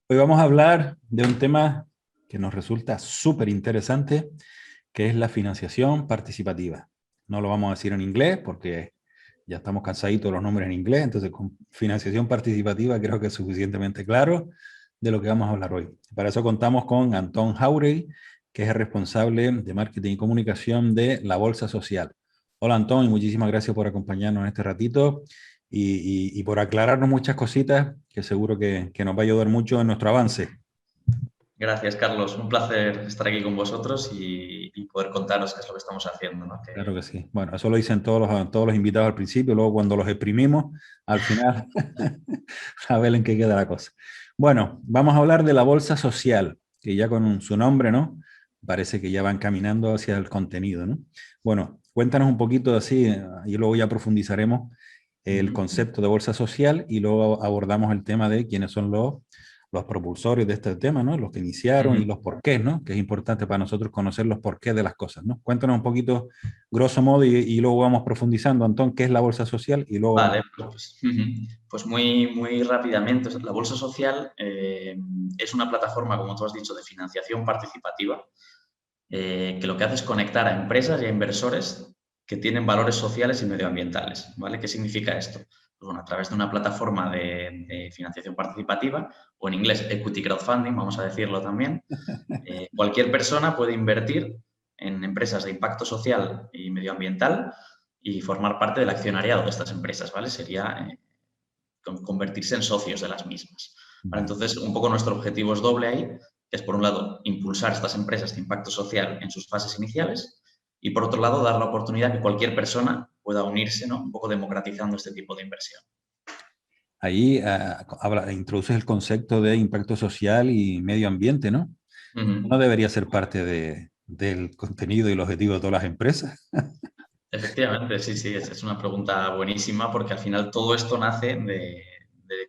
Hoy vamos a hablar de un tema que nos resulta súper interesante, que es la financiación participativa. No lo vamos a decir en inglés porque ya estamos cansaditos de los nombres en inglés, entonces con financiación participativa creo que es suficientemente claro de lo que vamos a hablar hoy. Para eso contamos con Antón Jauregui, que es el responsable de marketing y comunicación de la Bolsa Social. Hola Antón, y muchísimas gracias por acompañarnos en este ratito y por aclararnos muchas cositas que seguro que nos va a ayudar mucho en nuestro avance. Gracias, Carlos. Un placer estar aquí con vosotros y poder contaros qué es lo que estamos haciendo, ¿no? Claro que sí. Bueno, eso lo dicen todos los invitados al principio, luego cuando los exprimimos, al final, a ver en qué queda la cosa. Bueno, vamos a hablar de la bolsa social, que ya con su nombre, ¿no? Parece que ya van caminando hacia el contenido, ¿no? Bueno, cuéntanos un poquito así, y luego ya profundizaremos el concepto de bolsa social y luego abordamos el tema de quiénes son los propulsores de este tema, ¿no? Los que iniciaron y los porqués, ¿no? Que es importante para nosotros conocer los porqués de las cosas, ¿no? Cuéntanos un poquito, grosso modo, y luego vamos profundizando, Antón, qué es la bolsa social y luego... Vale, pues muy rápidamente. La Bolsa Social es una plataforma, como tú has dicho, de financiación participativa que lo que hace es conectar a empresas y a inversores que tienen valores sociales y medioambientales. ¿Vale? ¿Qué significa esto? Pues bueno, a través de una plataforma de financiación participativa, o en inglés equity crowdfunding, vamos a decirlo también, cualquier persona puede invertir en empresas de impacto social y medioambiental y formar parte del accionariado de estas empresas, ¿vale? Sería convertirse en socios de las mismas. ¿Vale? Vale. Entonces, un poco nuestro objetivo es doble ahí, que es por un lado impulsar estas empresas de impacto social en sus fases iniciales y por otro lado dar la oportunidad que cualquier persona pueda unirse, ¿no? Un poco democratizando este tipo de inversión. Ahí introduces el concepto de impacto social y medio ambiente, ¿no? ¿No debería ser parte del contenido y el objetivo de todas las empresas? Efectivamente, sí, sí, es una pregunta buenísima porque al final todo esto nace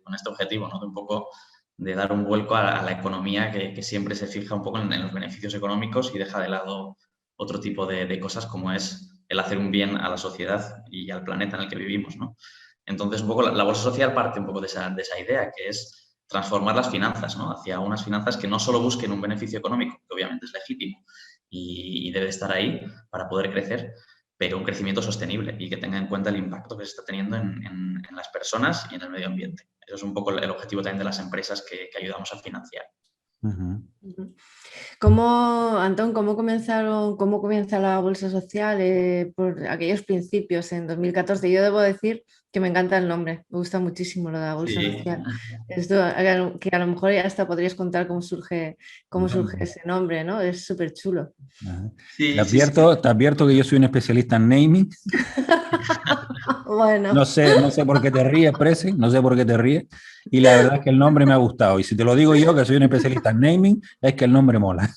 con este objetivo, ¿no? De un poco de dar un vuelco a la economía que siempre se fija un poco en los beneficios económicos y deja de lado otro tipo de cosas como es el hacer un bien a la sociedad y al planeta en el que vivimos, ¿no? Entonces, un poco la bolsa social parte un poco de esa idea, que es transformar las finanzas, ¿no? Hacia unas finanzas que no solo busquen un beneficio económico, que obviamente es legítimo y debe estar ahí para poder crecer, pero un crecimiento sostenible y que tenga en cuenta el impacto que se está teniendo en las personas y en el medio ambiente. Eso es un poco el objetivo también de las empresas que ayudamos a financiar. Uh -huh. ¿Cómo, Antón, cómo comienza la Bolsa Social por aquellos principios en 2014? Yo debo decir que me encanta el nombre, me gusta muchísimo lo de la Bolsa Sí. Social. Esto, que a lo mejor ya hasta podrías contar cómo surge ese nombre, ¿no? Es súper chulo. Sí, sí, sí. Te advierto que yo soy un especialista en naming. Bueno. No sé por qué te ríes, Presi, no sé por qué te ríes. Y la verdad es que el nombre me ha gustado. Y si te lo digo yo, que soy un especialista en naming, es que el nombre mola.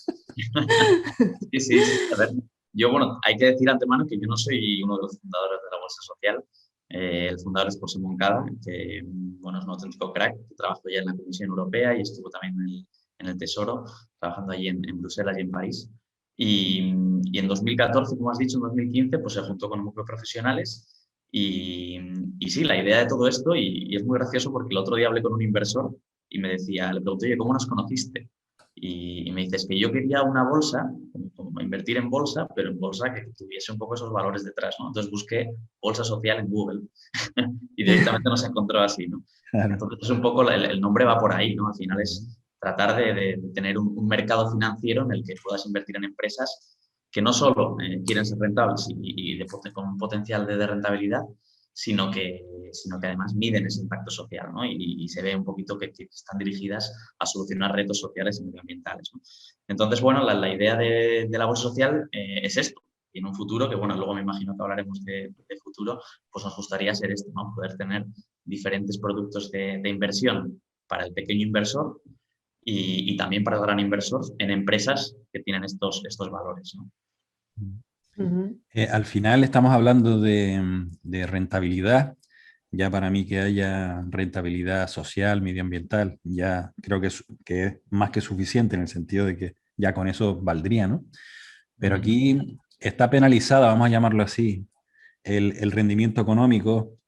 Sí, sí, sí. A ver, yo, bueno, hay que decir de antemano que yo no soy uno de los fundadores de la Bolsa Social. El fundador es José Moncada, que, bueno, es un auténtico crack, que trabajó ya en la Comisión Europea y estuvo también en el Tesoro, trabajando allí en Bruselas y en París. Y en 2014, como has dicho, en 2015, pues se juntó con un grupo de profesionales y sí, la idea de todo esto, y es muy gracioso porque el otro día hablé con un inversor y me decía, le pregunté, oye, ¿cómo nos conociste? Y me dices que yo quería una bolsa, como invertir en bolsa, pero en bolsa que tuviese un poco esos valores detrás, ¿no? Entonces busqué bolsa social en Google y directamente nos encontró así, ¿no? Claro. Entonces es un poco, el nombre va por ahí, ¿no? Al final es tratar de tener un mercado financiero en el que puedas invertir en empresas que no solo quieren ser rentables con un potencial de rentabilidad, sino que además miden ese impacto social, ¿no? Y se ve un poquito que están dirigidas a solucionar retos sociales y medioambientales, ¿no? Entonces, bueno, la idea de la bolsa social es esto. Y en un futuro, que bueno, luego me imagino que hablaremos de futuro, pues nos gustaría ser esto, ¿no? Poder tener diferentes productos de inversión para el pequeño inversor y también para el gran inversor en empresas que tienen estos valores, ¿no? Al final estamos hablando de rentabilidad. Ya para mí que haya rentabilidad social, medioambiental, ya creo que es más que suficiente en el sentido de que ya con eso valdría, ¿no? Pero aquí está penalizada, vamos a llamarlo así, el rendimiento económico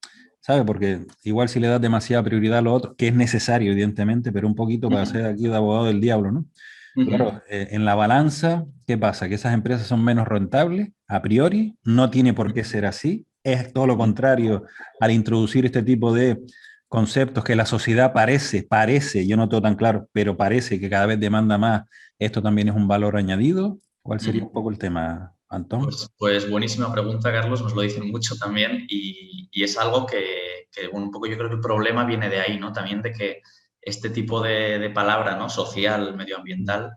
¿sabes? Porque igual si le das demasiada prioridad a lo otro, que es necesario, evidentemente, pero un poquito para ser aquí de abogado del diablo, ¿no? Claro, en la balanza, ¿qué pasa? Que esas empresas son menos rentables, a priori, no tiene por qué ser así, es todo lo contrario al introducir este tipo de conceptos que la sociedad parece, yo no tengo tan claro, pero parece que cada vez demanda más, esto también es un valor añadido. ¿Cuál sería un poco el tema, Antón? Pues buenísima pregunta, Carlos, nos lo dicen mucho también y es algo que un poco yo creo que el problema viene de ahí, ¿no? También de que este tipo de palabra, ¿no? Social, medioambiental,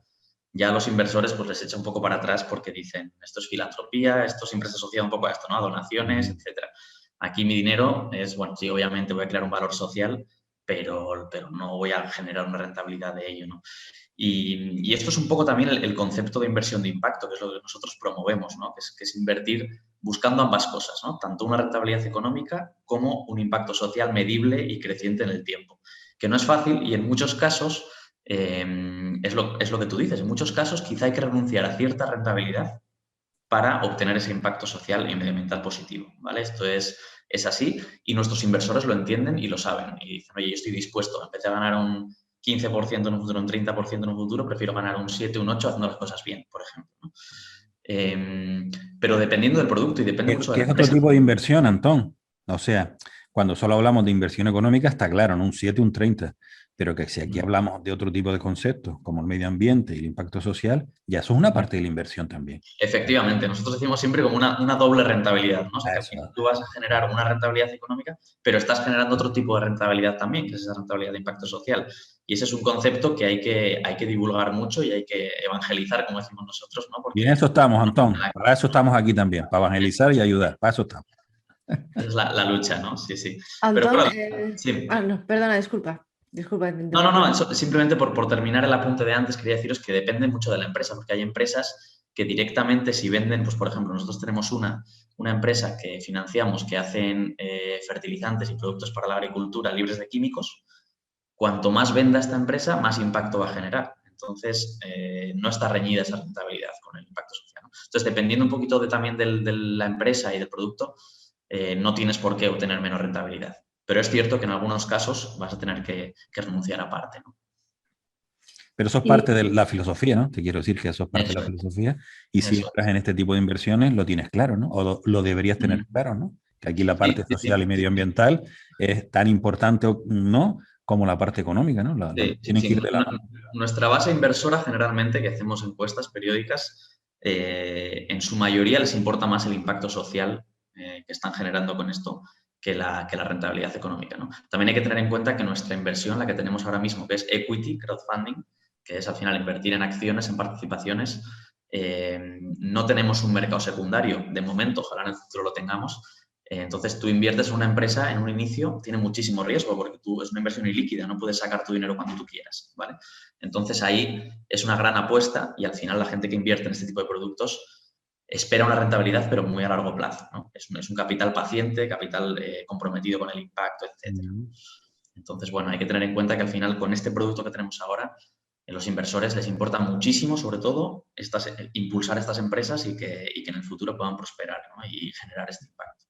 ya a los inversores pues les echa un poco para atrás porque dicen, esto es filantropía, esto siempre se asocia un poco a esto, ¿no? A donaciones, etcétera. Aquí mi dinero es, bueno, sí, obviamente voy a crear un valor social, pero no voy a generar una rentabilidad de ello, ¿no? Y esto es un poco también el concepto de inversión de impacto, que es lo que nosotros promovemos, ¿no? Que es invertir buscando ambas cosas, ¿no? Tanto una rentabilidad económica como un impacto social medible y creciente en el tiempo. Que no es fácil y en muchos casos, es lo que tú dices, en muchos casos quizá hay que renunciar a cierta rentabilidad para obtener ese impacto social y medioambiental positivo, ¿vale? Esto es así y nuestros inversores lo entienden y lo saben. Y dicen, oye, yo estoy dispuesto, en vez de ganar un 15% en un futuro, un 30% en un futuro, prefiero ganar un 7, un 8 haciendo las cosas bien, por ejemplo, ¿no? Pero dependiendo del producto y depende mucho de Que la es otro empresa. tipo de inversión, Antón. O sea, cuando solo hablamos de inversión económica, está claro, ¿no? Un 7, un 30. Pero que si aquí hablamos de otro tipo de conceptos, como el medio ambiente y el impacto social, ya eso es una parte de la inversión también. Efectivamente, nosotros decimos siempre como una doble rentabilidad, ¿no? O sea, que al Eso. final tú vas a generar una rentabilidad económica, pero estás generando otro tipo de rentabilidad también, que es esa rentabilidad de impacto social. Y ese es un concepto que hay que divulgar mucho y hay que evangelizar, como decimos nosotros, ¿no? Y en Porque eso estamos, Antón. Para eso estamos aquí también, para evangelizar y ayudar. Para eso estamos. esa es la lucha, ¿no? Sí, sí. Pero Antón, claro, sí. no, perdona, disculpa, disculpa, te No, interrumpí. simplemente por terminar el apunte de antes, quería deciros que depende mucho de la empresa, porque hay empresas que directamente si venden, pues por ejemplo, nosotros tenemos una empresa que financiamos que hacen fertilizantes y productos para la agricultura libres de químicos. Cuanto más venda esta empresa, más impacto va a generar. Entonces, no está reñida esa rentabilidad con el impacto social, ¿no? Entonces, dependiendo un poquito también de la empresa y del producto, no tienes por qué obtener menos rentabilidad. Pero es cierto que en algunos casos vas a tener que renunciar a parte, ¿no? Pero eso es Y parte de la filosofía, ¿no? Te quiero decir que eso es parte de Eso la es, filosofía. Y si eso entras en este tipo de inversiones, lo tienes claro, ¿no? O lo deberías es. tener claro, ¿no? Que aquí la Sí, parte sí, social y sí. medioambiental es tan importante, ¿no? Como la parte económica, ¿no? Sí, sí, Tienen que ir sí. de la mano. Nuestra base inversora generalmente, que hacemos encuestas periódicas, en su mayoría les importa más el impacto social que están generando con esto que la rentabilidad económica, ¿no? También hay que tener en cuenta que nuestra inversión, la que tenemos ahora mismo, que es equity, crowdfunding, que es al final invertir en acciones, en participaciones, no tenemos un mercado secundario de momento, ojalá en el futuro lo tengamos. Entonces, tú inviertes en una empresa en un inicio, tiene muchísimo riesgo porque tú es una inversión ilíquida, no puedes sacar tu dinero cuando tú quieras, ¿vale? Entonces, ahí es una gran apuesta y al final la gente que invierte en este tipo de productos espera una rentabilidad, pero muy a largo plazo, ¿no? Es un capital paciente, capital comprometido con el impacto, etcétera. Entonces, bueno, hay que tener en cuenta que al final con este producto que tenemos ahora, a los inversores les importa muchísimo, sobre todo, impulsar estas empresas y que en el futuro puedan prosperar, ¿no? Y generar este impacto.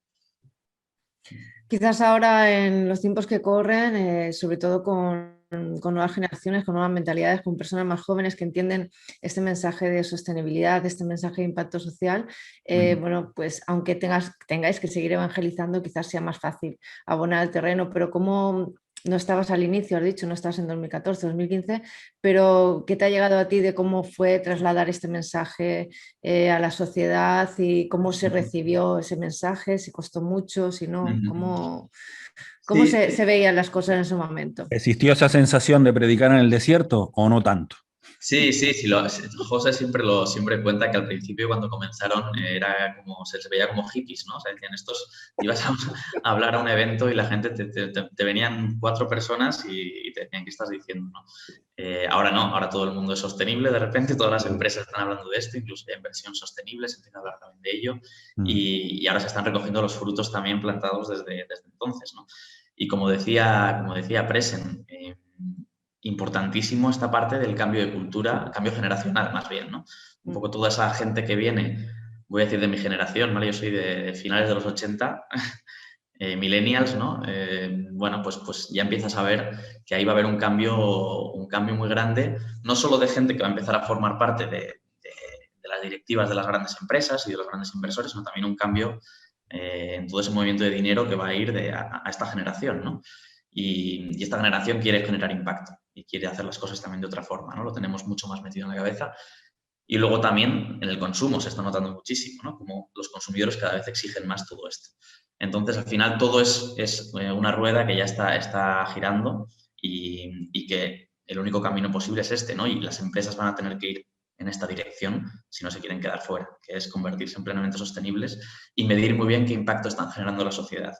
quizás ahora en los tiempos que corren, sobre todo con nuevas generaciones, con nuevas mentalidades, con personas más jóvenes que entienden este mensaje de sostenibilidad, este mensaje de impacto social, bueno, pues aunque tengáis que seguir evangelizando, quizás sea más fácil abonar el terreno, pero ¿cómo no estabas al inicio, has dicho, no estabas en 2014, 2015, pero ¿qué te ha llegado a ti de cómo fue trasladar este mensaje a la sociedad y cómo se recibió ese mensaje? ¿Si costó mucho, si no? ¿Cómo Sí, se veían las cosas en ese momento? ¿Existió esa sensación de predicar en el desierto o no tanto? sí, sí, sí, José siempre cuenta que al principio cuando comenzaron era como, se les veía como hippies, ¿no? O sea, decían estos, ibas a hablar a un evento y la gente te venían 4 personas y te decían, ¿qué estás diciendo? ¿No? Ahora no, ahora todo el mundo es sostenible, de repente todas las empresas están hablando de esto, incluso de inversión sostenible, se empieza a hablar también de ello y ahora se están recogiendo los frutos también plantados desde entonces, ¿no? Y como decía Presen, importantísimo esta parte del cambio de cultura, cambio generacional más bien, ¿no? Un poco toda esa gente que viene, voy a decir de mi generación, ¿vale? Yo soy de finales de los 80 millennials, ¿no? Bueno, pues ya empiezas a ver que ahí va a haber un cambio muy grande, no solo de gente que va a empezar a formar parte de las directivas de las grandes empresas y de los grandes inversores, sino también un cambio en todo ese movimiento de dinero que va a ir a esta generación, ¿no? Y esta generación quiere generar impacto y quiere hacer las cosas también de otra forma, ¿no? Lo tenemos mucho más metido en la cabeza. Y luego también en el consumo se está notando muchísimo, ¿no? Como los consumidores cada vez exigen más todo esto. Entonces, al final, todo es una rueda que ya está girando y que el único camino posible es este, ¿no? Y las empresas van a tener que ir en esta dirección si no se quieren quedar fuera, que es convertirse en plenamente sostenibles y medir muy bien qué impacto están generando en la sociedad.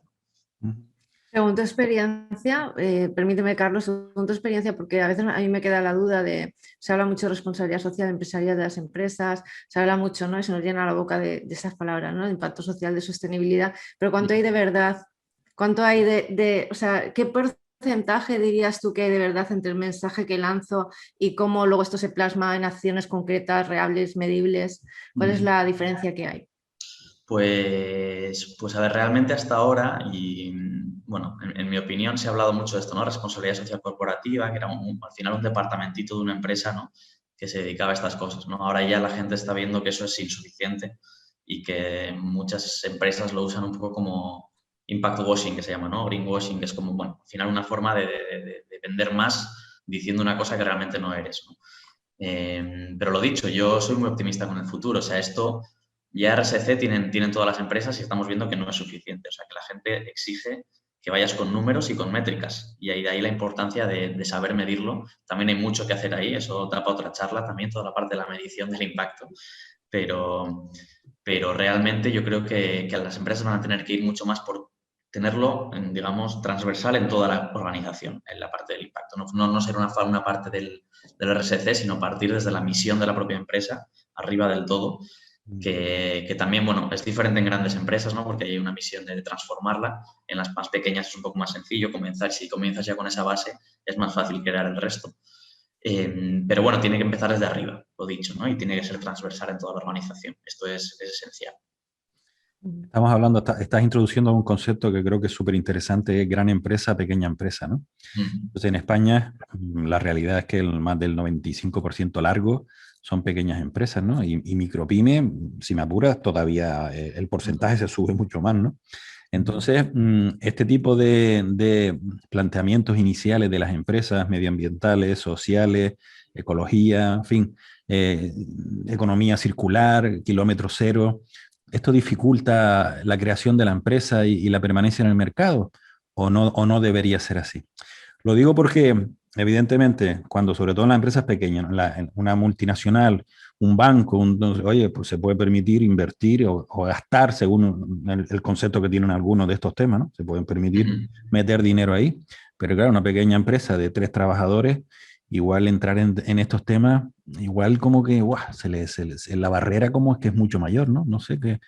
Según tu experiencia, permíteme, Carlos, según tu experiencia, porque a veces a mí me queda la duda de, se habla mucho de responsabilidad social empresarial de las empresas, se habla mucho, ¿no? Y se nos llena la boca de esas palabras, ¿no? De impacto social, de sostenibilidad, pero ¿cuánto hay de verdad? ¿Cuánto hay o sea, qué porcentaje dirías tú que hay de verdad entre el mensaje que lanzo y cómo luego esto se plasma en acciones concretas, reales, medibles? ¿Cuál es la diferencia que hay? Pues a ver, realmente hasta ahora, y bueno, en mi opinión se ha hablado mucho de esto, ¿no? Responsabilidad social corporativa, que era al final un departamentito de una empresa, ¿no? Que se dedicaba a estas cosas, ¿no? Ahora ya la gente está viendo que eso es insuficiente y que muchas empresas lo usan un poco como impact washing, que se llama, ¿no? Greenwashing, que es como, bueno, al final una forma de vender más diciendo una cosa que realmente no eres, ¿no? Pero lo dicho, yo soy muy optimista con el futuro, o sea, esto ya RSC tienen todas las empresas y estamos viendo que no es suficiente. O sea, que la gente exige que vayas con números y con métricas. Y de ahí la importancia de saber medirlo. También hay mucho que hacer ahí, eso da para otra charla también, toda la parte de la medición del impacto. Pero realmente yo creo que las empresas van a tener que ir mucho más por tenerlo, digamos, transversal en toda la organización, en la parte del impacto. No ser una parte del RSC, sino partir desde la misión de la propia empresa, arriba del todo. Que también, bueno, es diferente en grandes empresas, ¿no? Porque hay una misión de transformarla. En las más pequeñas es un poco más sencillo comenzar. Si comienzas ya con esa base, es más fácil crear el resto. Pero bueno, tiene que empezar desde arriba, lo dicho, ¿no? Y tiene que ser transversal en toda la organización. Esto es esencial. Estamos hablando, estás introduciendo un concepto que creo que es súper interesante, gran empresa, pequeña empresa, ¿no? Entonces, en España, la realidad es que más del 95% largo son pequeñas empresas, ¿no? Y micropyme, si me apuras, todavía el porcentaje se sube mucho más, ¿no? Entonces, este tipo de planteamientos iniciales de las empresas medioambientales, sociales, ecología, en fin, economía circular, kilómetro cero, ¿esto dificulta la creación de la empresa y la permanencia en el mercado? O no debería ser así? Lo digo porque, evidentemente, cuando sobre todo en las empresas pequeñas, una multinacional, un banco, oye, pues se puede permitir invertir o gastar según el concepto que tienen algunos de estos temas, ¿no? Se pueden permitir meter dinero ahí, pero claro, una pequeña empresa de 3 trabajadores, igual entrar en estos temas, igual como que la barrera como es que es mucho mayor, ¿no? No sé qué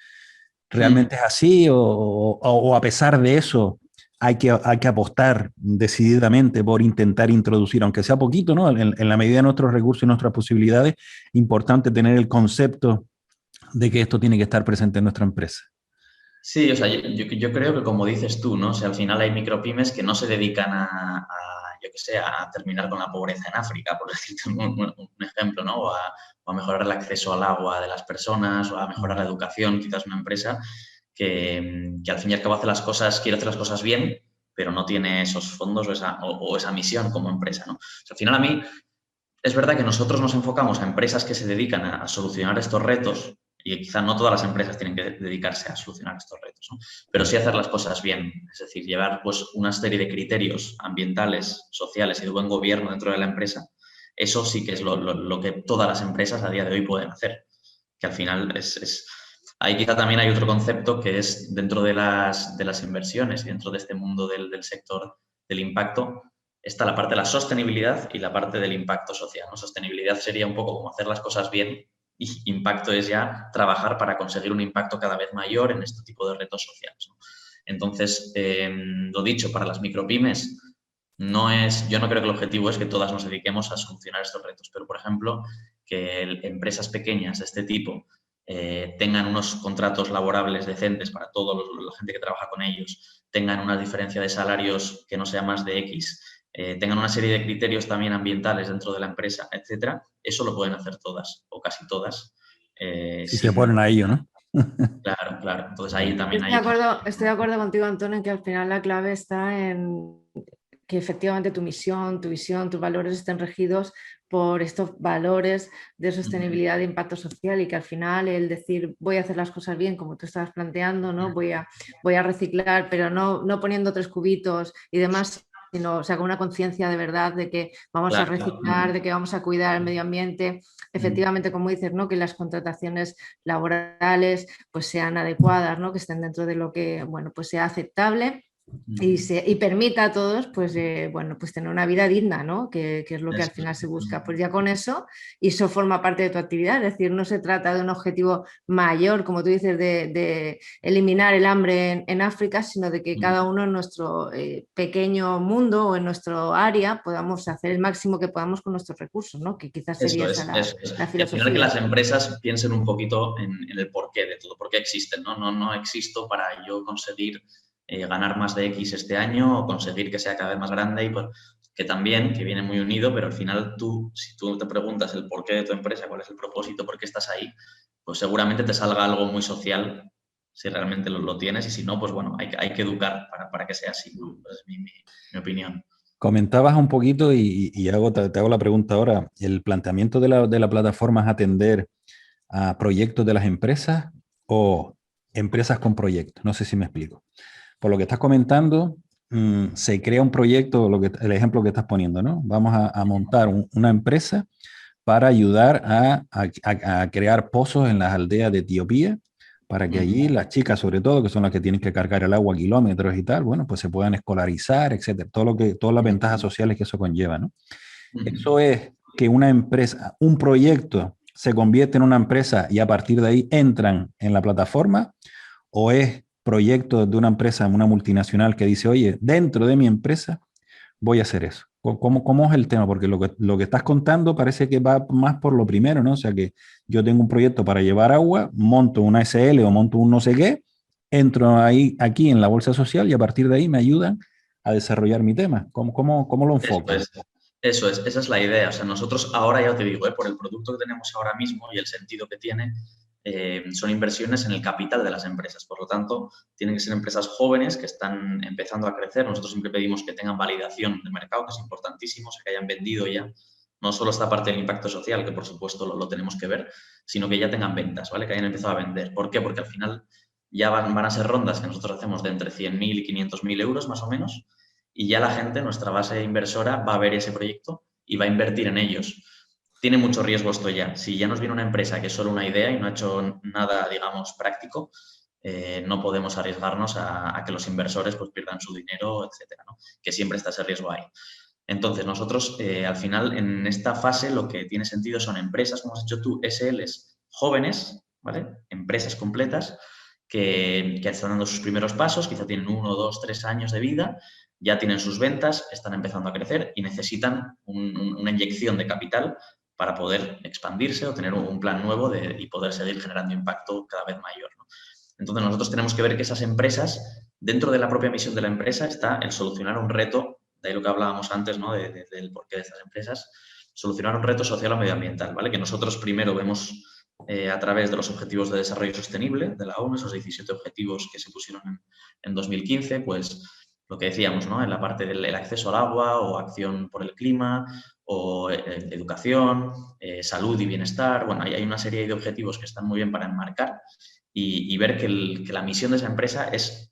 realmente es así o a pesar de eso hay que apostar decididamente por intentar introducir, aunque sea poquito, ¿no? En la medida de nuestros recursos y nuestras posibilidades, importante tener el concepto de que esto tiene que estar presente en nuestra empresa. Sí, o sea, yo creo que como dices tú, ¿no? O sea, al final hay micropymes que no se dedican yo qué sé, a terminar con la pobreza en África, por decirte un ejemplo, ¿no? O a mejorar el acceso al agua de las personas, o a mejorar la educación, quizás una empresa que al fin y al cabo quiere hacer las cosas bien, pero no tiene esos fondos o esa misión como empresa, ¿no? O sea, al final a mí es verdad que nosotros nos enfocamos a empresas que se dedican a solucionar estos retos y quizá no todas las empresas tienen que dedicarse a solucionar estos retos, ¿no? Pero sí hacer las cosas bien, es decir, llevar pues, una serie de criterios ambientales, sociales y de buen gobierno dentro de la empresa. Eso sí que es lo que todas las empresas a día de hoy pueden hacer, que al final Ahí quizá también hay otro concepto que es dentro de las inversiones y dentro de este mundo del sector del impacto, está la parte de la sostenibilidad y la parte del impacto social, ¿no? Sostenibilidad sería un poco como hacer las cosas bien y impacto es ya trabajar para conseguir un impacto cada vez mayor en este tipo de retos sociales, ¿no? Entonces, lo dicho, para las micropymes, yo no creo que el objetivo es que todas nos dediquemos a solucionar estos retos, pero, por ejemplo, que empresas pequeñas de este tipo tengan unos contratos laborables decentes para toda la gente que trabaja con ellos, tengan una diferencia de salarios que no sea más de X, tengan una serie de criterios también ambientales dentro de la empresa, etcétera, eso lo pueden hacer todas o casi todas. Si se ponen a ello, ¿no? Claro, claro. Entonces ahí también Estoy de acuerdo contigo, Antonio, en que al final la clave está en que efectivamente tu misión, tu visión, tus valores estén regidos por estos valores de sostenibilidad, de impacto social, y que al final el decir voy a hacer las cosas bien, como tú estabas planteando, ¿no? voy a reciclar, pero no poniendo 3 cubitos y demás, sino, o sea, con una conciencia de verdad de que vamos a reciclar, de que vamos a cuidar el medio ambiente, efectivamente, como dices, ¿no? Que las contrataciones laborales pues sean adecuadas, ¿no? Que estén dentro de lo que, bueno, pues sea aceptable. Y permita a todos pues, bueno, pues tener una vida digna, ¿no? Que es lo que al final se busca. Pues ya con eso, y eso forma parte de tu actividad, es decir, no se trata de un objetivo mayor, como tú dices, de eliminar el hambre en África, sino de que cada uno en nuestro pequeño mundo o en nuestro área podamos hacer el máximo que podamos con nuestros recursos, ¿no? Que quizás sería esa la filosofía. Y al final que las empresas piensen un poquito en el porqué de todo, por qué existen, ¿no? No existo para yo conseguir ganar más de X este año o conseguir que sea cada vez más grande, y pues, que también, que viene muy unido, pero al final tú, si tú te preguntas el porqué de tu empresa, cuál es el propósito, por qué estás ahí, pues seguramente te salga algo muy social si realmente lo tienes, y si no, pues bueno, hay que educar para que sea así, ¿no? Pues es mi opinión. Comentabas un poquito y te hago la pregunta ahora. ¿El planteamiento de la plataforma es atender a proyectos de las empresas o empresas con proyectos? No sé si me explico. Por lo que estás comentando, se crea un proyecto, el ejemplo que estás poniendo, ¿no? Vamos a montar una empresa para ayudar a crear pozos en las aldeas de Etiopía, para que allí las chicas, sobre todo, que son las que tienen que cargar el agua a kilómetros y tal, bueno, pues se puedan escolarizar, etcétera, todas las ventajas sociales que eso conlleva, ¿no? Eso es que una empresa, un proyecto se convierte en una empresa y a partir de ahí entran en la plataforma, o es proyecto de una empresa, una multinacional que dice, oye, dentro de mi empresa voy a hacer eso. ¿Cómo es el tema? Porque lo que estás contando parece que va más por lo primero, ¿no? O sea, que yo tengo un proyecto para llevar agua, monto una SL o monto un no sé qué, entro aquí en la bolsa social y a partir de ahí me ayudan a desarrollar mi tema. ¿Cómo lo enfocas? Eso es, esa es la idea. O sea, nosotros ahora, ya te digo, por el producto que tenemos ahora mismo y el sentido que tiene, son inversiones en el capital de las empresas. Por lo tanto, tienen que ser empresas jóvenes que están empezando a crecer. Nosotros siempre pedimos que tengan validación de mercado, que es importantísimo, o sea, que hayan vendido ya. No solo esta parte del impacto social, que por supuesto lo tenemos que ver, sino que ya tengan ventas, ¿vale? Que hayan empezado a vender. ¿Por qué? Porque al final ya van a ser rondas que nosotros hacemos de entre 100.000 y 500.000 euros, más o menos, y ya la gente, nuestra base inversora, va a ver ese proyecto y va a invertir en ellos. Tiene mucho riesgo esto ya. Si ya nos viene una empresa que es solo una idea y no ha hecho nada, digamos, práctico, no podemos arriesgarnos a que los inversores pues, pierdan su dinero, etcétera, ¿no? Que siempre está ese riesgo ahí. Entonces, nosotros, al final, en esta fase, lo que tiene sentido son empresas, como has dicho tú, SLs jóvenes, ¿vale? Empresas completas que están dando sus primeros pasos, quizá tienen 1, 2, 3 años de vida, ya tienen sus ventas, están empezando a crecer y necesitan una inyección de capital para poder expandirse o tener un plan nuevo y poder seguir generando impacto cada vez mayor, ¿no? Entonces, nosotros tenemos que ver que esas empresas, dentro de la propia misión de la empresa, está el solucionar un reto, de ahí lo que hablábamos antes, ¿no? Del porqué de estas empresas, solucionar un reto social o medioambiental, ¿vale? Que nosotros primero vemos a través de los Objetivos de Desarrollo Sostenible de la ONU, esos 17 objetivos que se pusieron en 2015, pues lo que decíamos, ¿no? En la parte del acceso al agua o acción por el clima o educación, salud y bienestar. Bueno, hay una serie de objetivos que están muy bien para enmarcar y ver que la misión de esa empresa es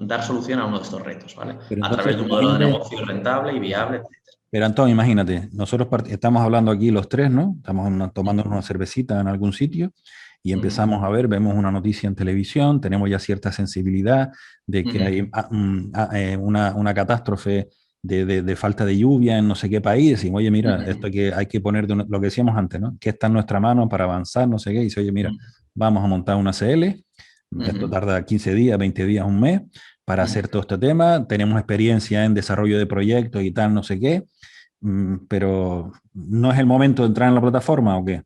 dar solución a uno de estos retos, ¿vale? A través de un modelo de negocio rentable y viable, etc. Pero Antonio, imagínate, nosotros estamos hablando aquí los tres, ¿no? Estamos tomando una cervecita en algún sitio y empezamos a ver, vemos una noticia en televisión, tenemos ya cierta sensibilidad de que hay una catástrofe de falta de lluvia en no sé qué país, decimos, oye, mira, esto hay que poner lo que decíamos antes, ¿no? Que está en nuestra mano para avanzar, no sé qué, y dice, oye, mira, vamos a montar una CL, esto tarda 15 días, 20 días, un mes, para hacer todo este tema, tenemos experiencia en desarrollo de proyectos y tal, no sé qué, pero no es el momento de entrar en la plataforma, ¿o qué?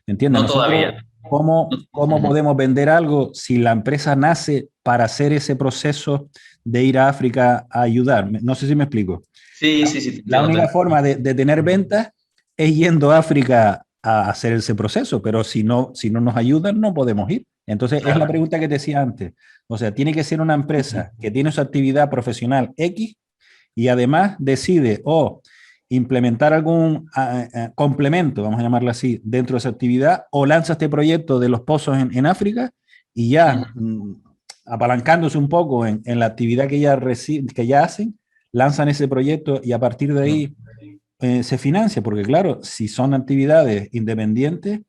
¿Me entiendes? No todavía. ¿Cómo podemos vender algo si la empresa nace para hacer ese proceso de ir a África a ayudar? No sé si me explico. Sí, sí, sí. La única forma de tener ventas es yendo a África a hacer ese proceso, pero si no nos ayudan, no podemos ir. Entonces, es la pregunta que te decía antes. O sea, tiene que ser una empresa que tiene su actividad profesional X y además decide o implementar algún complemento, vamos a llamarlo así, dentro de esa actividad, o lanza este proyecto de los pozos en África y ya apalancándose un poco en la actividad que ya hacen, lanzan ese proyecto y a partir de ahí se financia, porque claro, si son actividades independientes,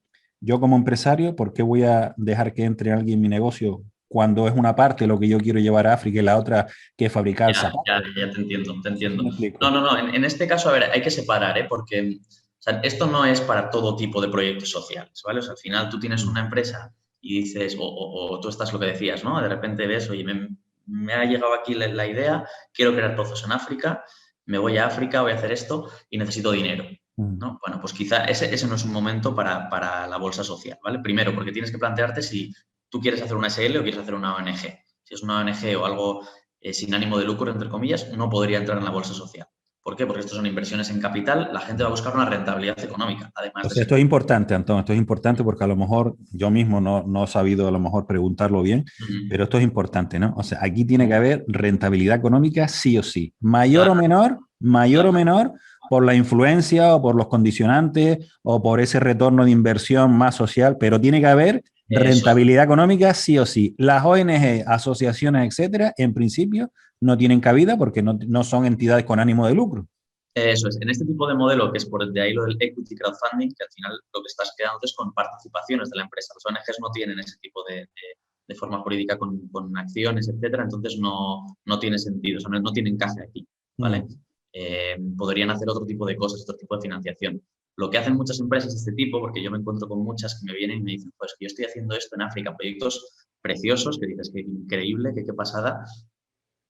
yo como empresario, ¿por qué voy a dejar que entre alguien en mi negocio cuando es una parte lo que yo quiero llevar a África y la otra que es fabricar zapatos? Ya te entiendo, te entiendo. ¿Me No, en este caso, a ver, hay que separar, porque o sea, esto no es para todo tipo de proyectos sociales, ¿vale? O sea, al final tú tienes una empresa y dices, o tú estás lo que decías, ¿no? De repente ves, oye, me ha llegado aquí la idea, quiero crear pozos en África, me voy a África, voy a hacer esto y necesito dinero, ¿no? Bueno, pues quizá ese no es un momento para la bolsa social, ¿vale? Primero, porque tienes que plantearte si tú quieres hacer una SL o quieres hacer una ONG. Si es una ONG o algo sin ánimo de lucro, entre comillas, no podría entrar en la bolsa social. ¿Por qué? Porque esto son inversiones en capital, la gente va a buscar una rentabilidad económica, además o sea, esto es importante, Antón, esto es importante porque a lo mejor yo mismo no he sabido a lo mejor preguntarlo bien, pero esto es importante, ¿no? O sea, aquí tiene que haber rentabilidad económica sí o sí, mayor o menor por la influencia o por los condicionantes o por ese retorno de inversión más social, pero tiene que haber rentabilidad económica sí o sí. Las ONG, asociaciones, etcétera, en principio no tienen cabida porque no son entidades con ánimo de lucro. Eso es. En este tipo de modelo, que es por de ahí lo del equity crowdfunding, que al final lo que estás quedando es con participaciones de la empresa. Las ONGs no tienen ese tipo de forma jurídica con acciones, etcétera, entonces no tiene sentido, o sea, no tiene encaje aquí, ¿vale? Podrían hacer otro tipo de cosas, otro tipo de financiación. Lo que hacen muchas empresas de este tipo, porque yo me encuentro con muchas que me vienen y me dicen, pues que yo estoy haciendo esto en África, proyectos preciosos, que dices que increíble, que qué pasada,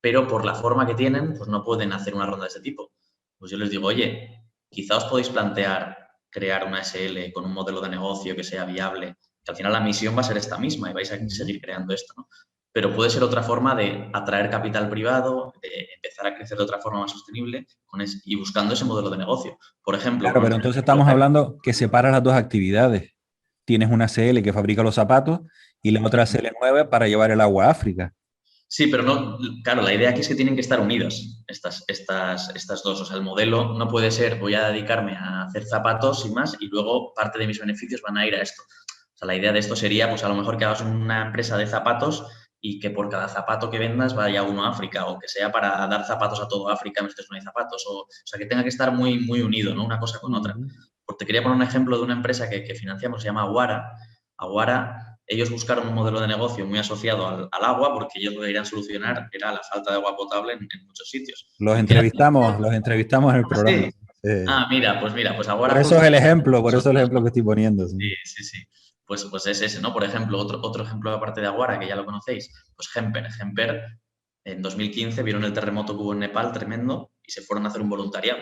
pero por la forma que tienen, pues no pueden hacer una ronda de este tipo. Pues yo les digo, oye, quizá os podéis plantear crear una SL con un modelo de negocio que sea viable, que al final la misión va a ser esta misma y vais a seguir creando esto, ¿no? Pero puede ser otra forma de atraer capital privado, de empezar a crecer de otra forma más sostenible y buscando ese modelo de negocio. Por ejemplo... Claro, pero entonces estamos hablando que separas las dos actividades. Tienes una CL que fabrica los zapatos y la otra CL nueva para llevar el agua a África. Sí, pero no, claro, la idea aquí es que tienen que estar unidas estas dos. O sea, el modelo no puede ser voy a dedicarme a hacer zapatos y más y luego parte de mis beneficios van a ir a esto. O sea, la idea de esto sería, pues a lo mejor que hagas una empresa de zapatos y que por cada zapato que vendas vaya uno a África o que sea para dar zapatos a todo África mientras no hay zapatos. O sea, que tenga que estar muy, muy unido, ¿no? Una cosa con otra. Porque te quería poner un ejemplo de una empresa que financiamos, se llama Aguara. Aguara, ellos buscaron un modelo de negocio muy asociado al agua porque ellos lo que querían solucionar era la falta de agua potable en muchos sitios. Los entrevistamos en el programa. ¿Sí? Pues Aguara... Por eso es el ejemplo, por eso es el ejemplo que estoy poniendo. Sí. Pues es ese, ¿no? Por ejemplo, otro ejemplo aparte de Aguara, que ya lo conocéis, pues Hemper. Hemper en 2015 vieron el terremoto que hubo en Nepal tremendo y se fueron a hacer un voluntariado.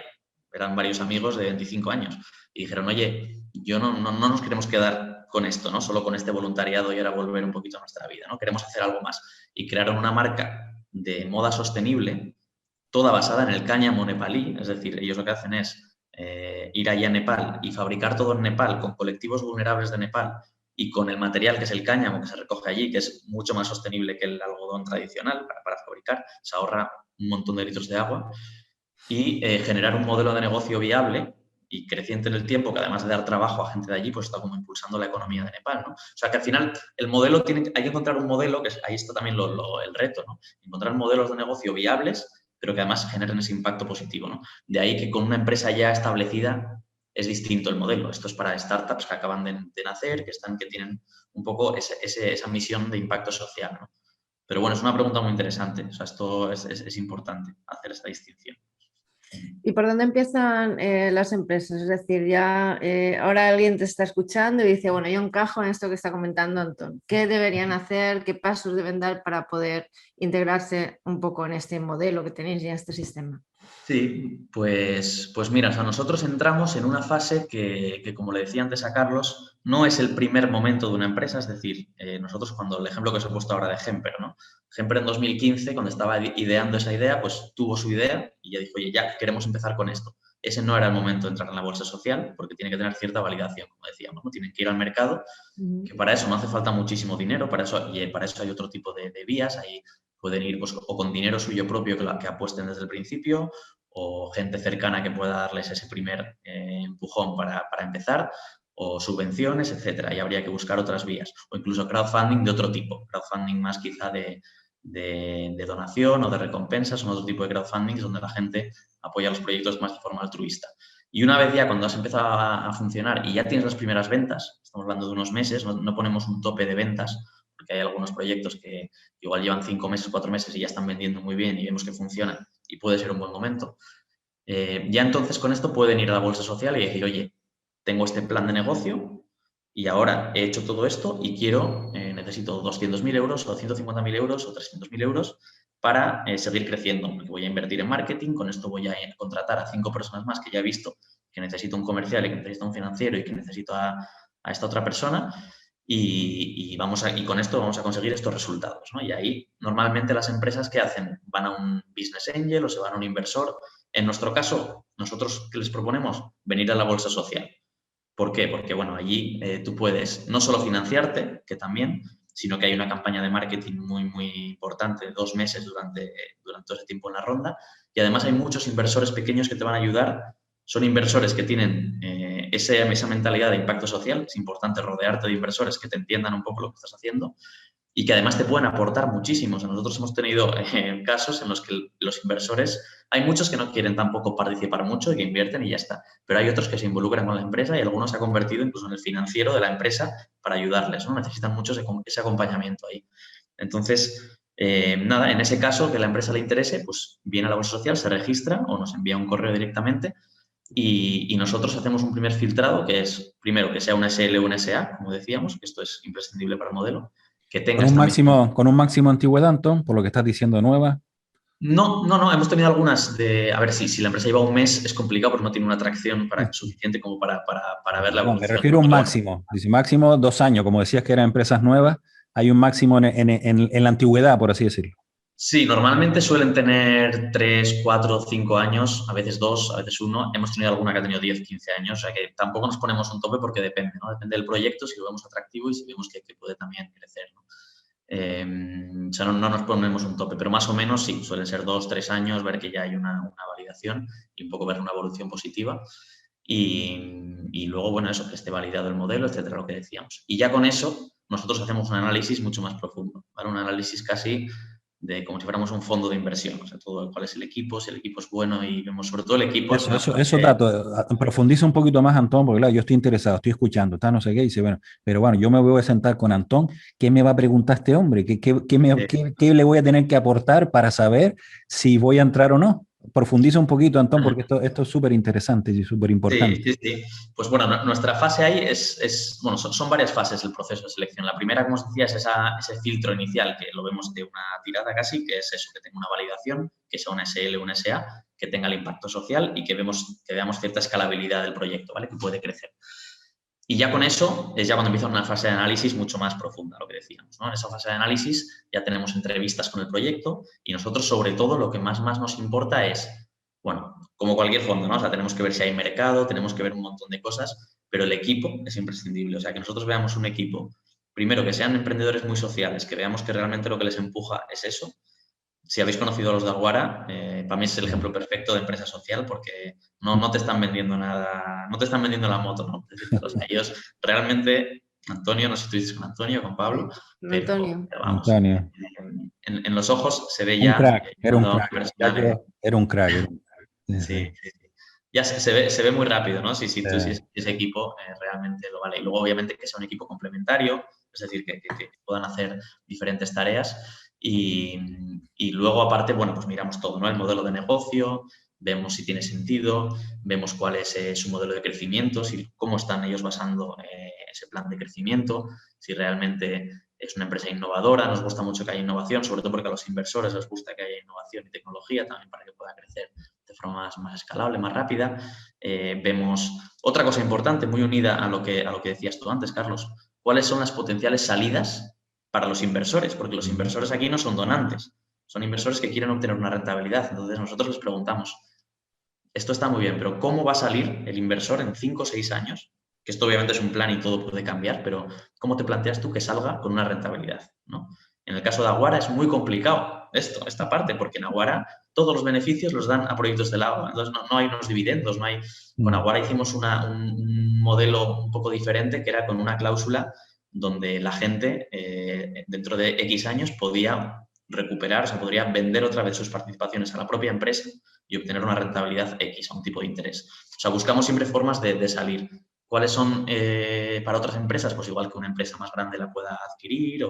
Eran varios amigos de 25 años y dijeron, oye, no nos queremos quedar con esto, ¿no? Solo con este voluntariado y ahora volver un poquito a nuestra vida, ¿no? Queremos hacer algo más. Y crearon una marca de moda sostenible, toda basada en el cáñamo nepalí, es decir, ellos lo que hacen es ir allá a Nepal y fabricar todo en Nepal con colectivos vulnerables de Nepal y con el material que es el cáñamo que se recoge allí, que es mucho más sostenible que el algodón tradicional para fabricar, se ahorra un montón de litros de agua y generar un modelo de negocio viable y creciente en el tiempo, que además de dar trabajo a gente de allí, pues está como impulsando la economía de Nepal, ¿no? O sea, que al final el modelo hay que encontrar un modelo, que ahí está también el reto, ¿no? Encontrar modelos de negocio viables, pero que además generen ese impacto positivo, ¿no? De ahí que con una empresa ya establecida es distinto el modelo. Esto es para startups que acaban de nacer, que tienen un poco esa misión de impacto social, ¿no? Pero bueno, es una pregunta muy interesante. O sea, esto es importante, hacer esta distinción. ¿Y por dónde empiezan las empresas? Es decir, ya ahora alguien te está escuchando y dice, bueno, yo encajo en esto que está comentando Antón. ¿Qué deberían hacer? ¿Qué pasos deben dar para poder integrarse un poco en este modelo que tenéis ya, este sistema? Sí, pues mira, o sea, nosotros entramos en una fase que, como le decía antes a Carlos, no es el primer momento de una empresa, es decir, nosotros cuando el ejemplo que os he puesto ahora de Hemper, ¿no? Hemper en 2015, cuando estaba ideando esa idea, pues tuvo su idea y ya dijo, oye, ya queremos empezar con esto. Ese no era el momento de entrar en la bolsa social porque tiene que tener cierta validación, como decíamos, ¿no? Tienen que ir al mercado, que para eso no hace falta muchísimo dinero, para eso hay otro tipo de vías, ahí pueden ir pues, o con dinero suyo propio que apuesten desde el principio o gente cercana que pueda darles ese primer empujón para empezar, o subvenciones, etcétera. Y habría que buscar otras vías. O incluso crowdfunding de otro tipo. Crowdfunding más quizá de donación o de recompensas, son otro tipo de crowdfunding donde la gente apoya los proyectos más de forma altruista. Y una vez ya cuando has empezado a funcionar y ya tienes las primeras ventas, estamos hablando de unos meses, no ponemos un tope de ventas, porque hay algunos proyectos que igual llevan 5 meses, 4 meses y ya están vendiendo muy bien y vemos que funcionan y puede ser un buen momento. Ya entonces con esto pueden ir a la bolsa social y decir, oye, tengo este plan de negocio y ahora he hecho todo esto y necesito 200.000 euros o 150.000 euros o 300.000 euros para seguir creciendo. Porque voy a invertir en marketing, con esto voy a contratar a 5 personas más que ya he visto que necesito un comercial y que necesito un financiero y que necesito a esta otra persona y con esto vamos a conseguir estos resultados, ¿no? Y ahí normalmente las empresas ¿qué hacen? Van a un business angel o se van a un inversor. En nuestro caso, nosotros, ¿qué les proponemos? Venir a la bolsa social. ¿Por qué? Porque, bueno, allí tú puedes no solo financiarte, que también, sino que hay una campaña de marketing muy, muy importante, 2 meses durante todo ese tiempo en la ronda, y además hay muchos inversores pequeños que te van a ayudar. Son inversores que tienen esa mentalidad de impacto social. Es importante rodearte de inversores que te entiendan un poco lo que estás haciendo y que además te pueden aportar muchísimo. O sea, nosotros hemos tenido casos en los que los inversores, hay muchos que no quieren tampoco participar mucho y que invierten y ya está, pero hay otros que se involucran con la empresa y algunos se han convertido incluso en el financiero de la empresa para ayudarles, ¿no? Necesitan mucho ese acompañamiento ahí. Entonces, nada, en ese caso que la empresa le interese, pues viene a la bolsa social, se registra o nos envía un correo directamente y nosotros hacemos un primer filtrado que es, primero, que sea una SL o una SA, como decíamos, que esto es imprescindible para el modelo, que tenga esta misma... Con un máximo antigüedad, Antón, por lo que estás diciendo nueva. No, hemos tenido algunas de... A ver, si la empresa lleva un mes es complicado porque no tiene una atracción suficiente como para ver la No, me evolución. refiero a un Pero máximo. Dice máximo 2 años, como decías que eran empresas nuevas, hay un máximo en la antigüedad, por así decirlo. sí, normalmente suelen tener 3, 4, 5 años, a veces 2, a veces 1. Hemos tenido alguna que ha tenido 10, 15 años, o sea que tampoco nos ponemos un tope porque depende, ¿no? Depende del proyecto, si lo vemos atractivo y si vemos que puede también crecer, ¿no? O sea, no nos ponemos un tope, pero más o menos sí, suelen ser 2, 3 años, ver que ya hay una validación y un poco ver una evolución positiva. Y luego, bueno, eso, que esté validado el modelo, etcétera, lo que decíamos. Y ya con eso, nosotros hacemos un análisis mucho más profundo, ¿vale? Un análisis casi de como si fuéramos un fondo de inversión, o sea, todo cuál es el equipo, si el equipo es bueno y vemos sobre todo el equipo. Esos datos, profundiza un poquito más, Antón, porque claro, yo estoy interesado, estoy escuchando, está no sé qué, y dice, bueno, pero bueno, yo me voy a sentar con Antón, ¿qué me va a preguntar este hombre? ¿Qué le voy a tener que aportar para saber si voy a entrar o no? Profundiza un poquito, Antón, porque esto es súper interesante y súper importante. Sí. Pues bueno, nuestra fase ahí bueno, son varias fases el proceso de selección. La primera, como os decía, es ese filtro inicial, que lo vemos de una tirada casi, que es eso, que tenga una validación, que sea una SL o una SA, que tenga el impacto social y que veamos cierta escalabilidad del proyecto, ¿vale? Que puede crecer. Y ya con eso es ya cuando empieza una fase de análisis mucho más profunda, lo que decíamos, ¿no? En esa fase de análisis ya tenemos entrevistas con el proyecto y nosotros, sobre todo, lo que más nos importa es, bueno, como cualquier fondo, ¿no? O sea, tenemos que ver si hay mercado, tenemos que ver un montón de cosas, pero el equipo es imprescindible. O sea, que nosotros veamos un equipo, primero, que sean emprendedores muy sociales, que veamos que realmente lo que les empuja es eso. Si habéis conocido a los de Aguara, para mí es el ejemplo perfecto de empresa social porque no te están vendiendo nada, no te están vendiendo la moto, ¿no? Es decir, o sea, ellos realmente, Antonio, no sé si tú dices con Antonio o con Pablo, pero vamos, Antonio. En los ojos se ve Un ya... crack, era un crack. Era un crack. Sí. Ya se ve muy rápido, ¿no? Si ese equipo realmente lo vale. Y luego, obviamente, que sea un equipo complementario, es decir, que puedan hacer diferentes tareas. Y luego, aparte, bueno, pues miramos todo, ¿no? El modelo de negocio, vemos si tiene sentido, vemos cuál es su modelo de crecimiento, cómo están ellos basando ese plan de crecimiento, si realmente es una empresa innovadora. Nos gusta mucho que haya innovación, sobre todo porque a los inversores les gusta que haya innovación y tecnología también para que pueda crecer de forma más escalable, más rápida. Vemos otra cosa importante, muy unida a lo que decías tú antes, Carlos, cuáles son las potenciales salidas para los inversores, porque los inversores aquí no son donantes, son inversores que quieren obtener una rentabilidad. Entonces nosotros les preguntamos, esto está muy bien, pero ¿cómo va a salir el inversor en 5 o 6 años? Que esto obviamente es un plan y todo puede cambiar, pero ¿cómo te planteas tú que salga con una rentabilidad, ¿no? En el caso de Aguara es muy complicado esta parte, porque en Aguara todos los beneficios los dan a proyectos del agua. Entonces no hay unos dividendos, no hay... Con Aguara hicimos un modelo un poco diferente, que era con una cláusula donde la gente dentro de X años podía recuperar, o sea, podría vender otra vez sus participaciones a la propia empresa y obtener una rentabilidad X a un tipo de interés. O sea, buscamos siempre formas de salir. ¿Cuáles son para otras empresas? Pues igual que una empresa más grande la pueda adquirir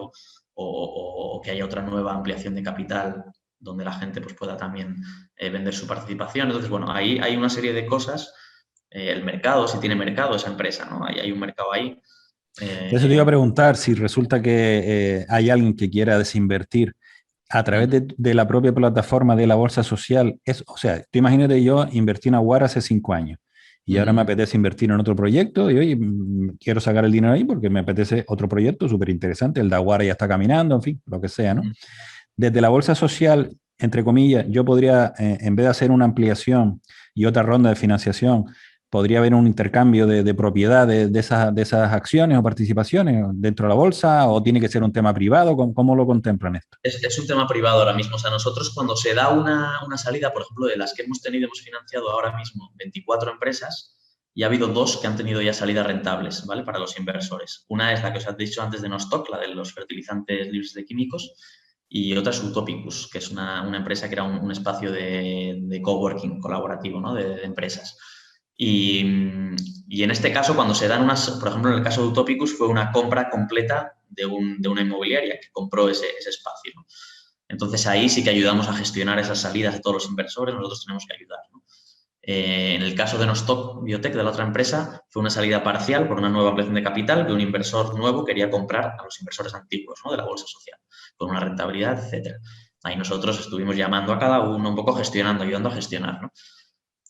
o que haya otra nueva ampliación de capital donde la gente pues, pueda también vender su participación. Entonces, bueno, ahí hay una serie de cosas. El mercado, si tiene mercado esa empresa, ¿no? Hay un mercado ahí. Eso te iba a preguntar, si resulta que hay alguien que quiera desinvertir a través de la propia plataforma de la bolsa social. O sea, tú imagínate, yo invertí en Aguara hace 5 años y ahora me apetece invertir en otro proyecto y oye, quiero sacar el dinero ahí porque me apetece otro proyecto súper interesante, el de Aguara ya está caminando, en fin, lo que sea, ¿no? Desde la bolsa social, entre comillas, yo podría, en vez de hacer una ampliación y otra ronda de financiación, podría haber un intercambio de propiedad de esas acciones o participaciones dentro de la bolsa, o tiene que ser un tema privado. ¿Cómo lo contemplan esto? Es un tema privado ahora mismo. O sea, nosotros cuando se da una salida, por ejemplo, de las que hemos tenido, hemos financiado ahora mismo 24 empresas y ha habido 2 que han tenido ya salidas rentables, ¿vale? Para los inversores. Una es la que os he dicho antes de Nostoc, la de los fertilizantes libres de químicos, y otra es Utopicus, que es una empresa que era un espacio de coworking colaborativo, ¿no? de empresas. Y en este caso, cuando se dan por ejemplo, en el caso de Utopicus, fue una compra completa de una inmobiliaria que compró ese espacio, ¿no? Entonces, ahí sí que ayudamos a gestionar esas salidas de todos los inversores, nosotros tenemos que ayudar, ¿no? En el caso de Nostoc Biotech, de la otra empresa, fue una salida parcial por una nueva ampliación de capital que un inversor nuevo quería comprar a los inversores antiguos, ¿no? De la bolsa social, con una rentabilidad, etcétera. Ahí nosotros estuvimos llamando a cada uno, un poco gestionando, ayudando a gestionar, ¿no?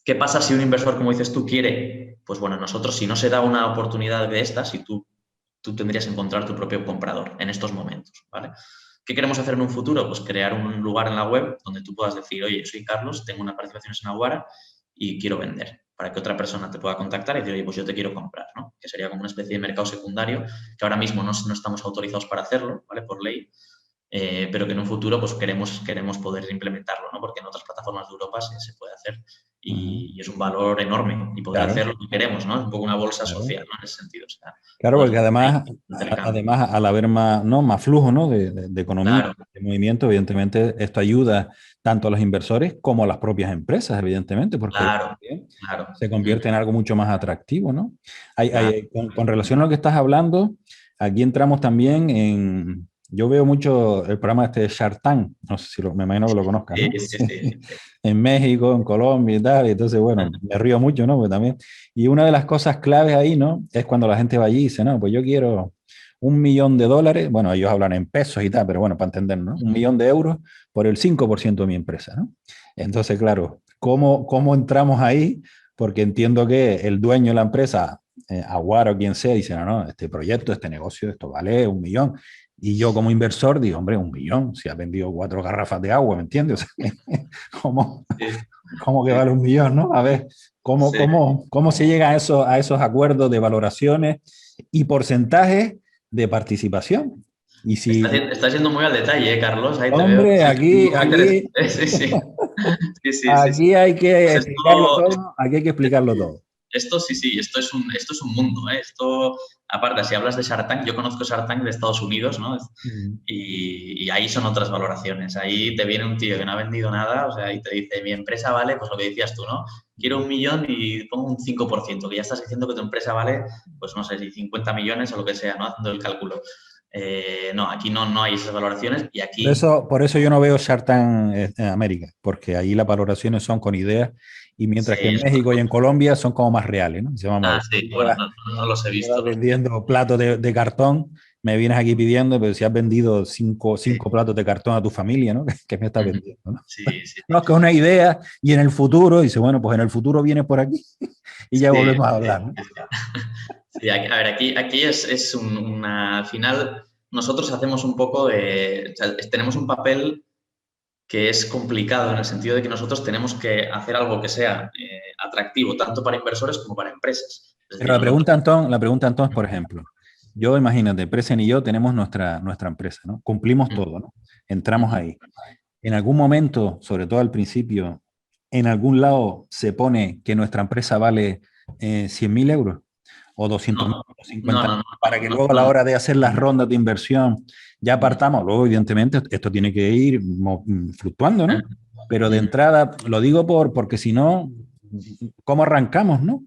¿Qué pasa si un inversor, como dices tú, quiere? Pues bueno, nosotros, si no se da una oportunidad de estas, si tú tendrías que encontrar tu propio comprador en estos momentos, ¿vale? ¿Qué queremos hacer en un futuro? Pues crear un lugar en la web donde tú puedas decir, oye, soy Carlos, tengo unas participaciones en Aguara y quiero vender, para que otra persona te pueda contactar y decir, oye, pues yo te quiero comprar, ¿no? Que sería como una especie de mercado secundario, que ahora mismo no estamos autorizados para hacerlo, ¿vale? Por ley, pero que en un futuro pues queremos poder implementarlo, ¿no? Porque en otras plataformas de Europa se puede hacer y es un valor enorme y poder hacer lo que queremos, ¿no? Es un poco una bolsa social, ¿no? En ese sentido. O sea, claro, porque además al haber más flujo, ¿no? de economía, claro, de movimiento, evidentemente esto ayuda tanto a los inversores como a las propias empresas, evidentemente, porque claro. se convierte en algo mucho más atractivo, ¿no? Con relación a lo que estás hablando, aquí entramos también en... Yo veo mucho el programa este de Shark Tank, no sé si me imagino que lo conozcas, ¿no? Sí. En México, en Colombia y tal, y entonces, bueno, me río mucho, ¿no? Porque también, y una de las cosas claves ahí, ¿no? Es cuando la gente va allí y dice, no, pues yo quiero $1.000.000, bueno, ellos hablan en pesos y tal, pero bueno, para entender, ¿no? 1.000.000 de euros por el 5% de mi empresa, ¿no? Entonces, claro, ¿cómo entramos ahí? Porque entiendo que el dueño de la empresa, Aguara o quien sea, dice, no, este proyecto, este negocio, esto vale 1.000.000. Y yo como inversor digo, hombre, 1.000.000, si has vendido 4 garrafas de agua, ¿me entiendes? O sea, ¿cómo que vale 1.000.000, no? A ver, ¿cómo se llega a esos acuerdos de valoraciones y porcentajes de participación? Y si, está siendo muy al detalle, Carlos, ahí hombre, te veo. aquí hay que Pues explicarlo todo, aquí hay que explicarlo todo. Esto sí, esto es un mundo, ¿eh? Esto, aparte, si hablas de Shark Tank, yo conozco Shark Tank de Estados Unidos, ¿no? Y ahí son otras valoraciones. Ahí te viene un tío que no ha vendido nada, o sea, y te dice, mi empresa vale, pues lo que decías tú, ¿no? Quiero 1.000.000 y pongo un 5%, que ya estás diciendo que tu empresa vale, pues no sé, si 50 millones o lo que sea, ¿no? Haciendo el cálculo. No, aquí no hay esas valoraciones y aquí... Por eso yo no veo Shark Tank en América, porque ahí las valoraciones son con ideas y mientras que en México y en Colombia son como más reales, ¿no? Sí, bueno, no los he visto. Vendiendo platos de cartón me vienes aquí pidiendo, pero si has vendido cinco platos de cartón a tu familia, ¿no? ¿Qué me estás vendiendo? ¿No? Sí, sí. No, es que es una idea y en el futuro, dice, bueno, pues en el futuro vienes por aquí y ya volvemos a hablar, ¿no? Sí, a ver, aquí es al final nosotros hacemos un poco de, o sea, tenemos un papel que es complicado en el sentido de que nosotros tenemos que hacer algo que sea atractivo tanto para inversores como para empresas. Es Pero decir, la pregunta, Antón, es, por ejemplo, yo imagínate, Presen y yo tenemos nuestra empresa, ¿no? Cumplimos todo, ¿no? Entramos ahí. En algún momento, sobre todo al principio, en algún lado se pone que nuestra empresa vale 100.000 euros o 200.000 no, o 50.000, para que no, luego a la hora de hacer las rondas de inversión ya apartamos. Luego, evidentemente, esto tiene que ir fluctuando, ¿no? Pero de entrada, lo digo porque si no, ¿cómo arrancamos, no?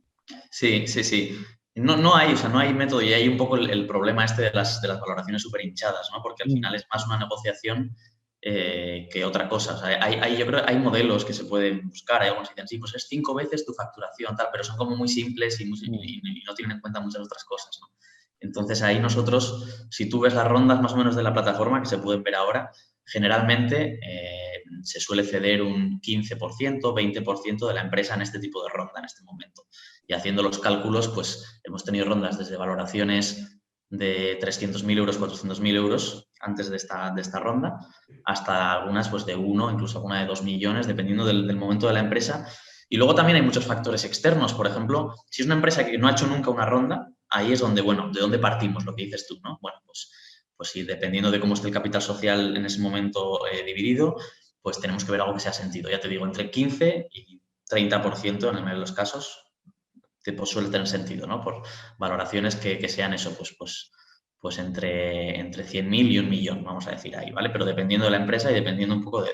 Sí, sí, sí. No hay, o sea, no hay método y hay un poco el problema este de las valoraciones súper hinchadas, ¿no? Porque al final es más una negociación que otra cosa. O sea, yo creo que hay modelos que se pueden buscar. Hay algunos que dicen, sí, pues es 5 veces tu facturación, tal, pero son como muy simples y no tienen en cuenta muchas otras cosas, ¿no? Entonces ahí nosotros, si tú ves las rondas más o menos de la plataforma que se pueden ver ahora, generalmente se suele ceder un 15%, 20% de la empresa en este tipo de ronda en este momento. Y haciendo los cálculos, pues hemos tenido rondas desde valoraciones de 300.000 euros, 400.000 euros antes de esta ronda, hasta algunas pues de 1, incluso alguna de 2 millones, dependiendo del momento de la empresa. Y luego también hay muchos factores externos. Por ejemplo, si es una empresa que no ha hecho nunca una ronda, ahí es donde, bueno, ¿de dónde partimos? Lo que dices tú, ¿no? Bueno, pues sí, dependiendo de cómo esté el capital social en ese momento dividido, pues tenemos que ver algo que sea sentido. Ya te digo, entre 15 y 30% en el mayor de los casos pues suele tener sentido, ¿no? Por valoraciones que sean eso, pues entre 100.000 y 1 millón, vamos a decir ahí, ¿vale? Pero dependiendo de la empresa y dependiendo un poco de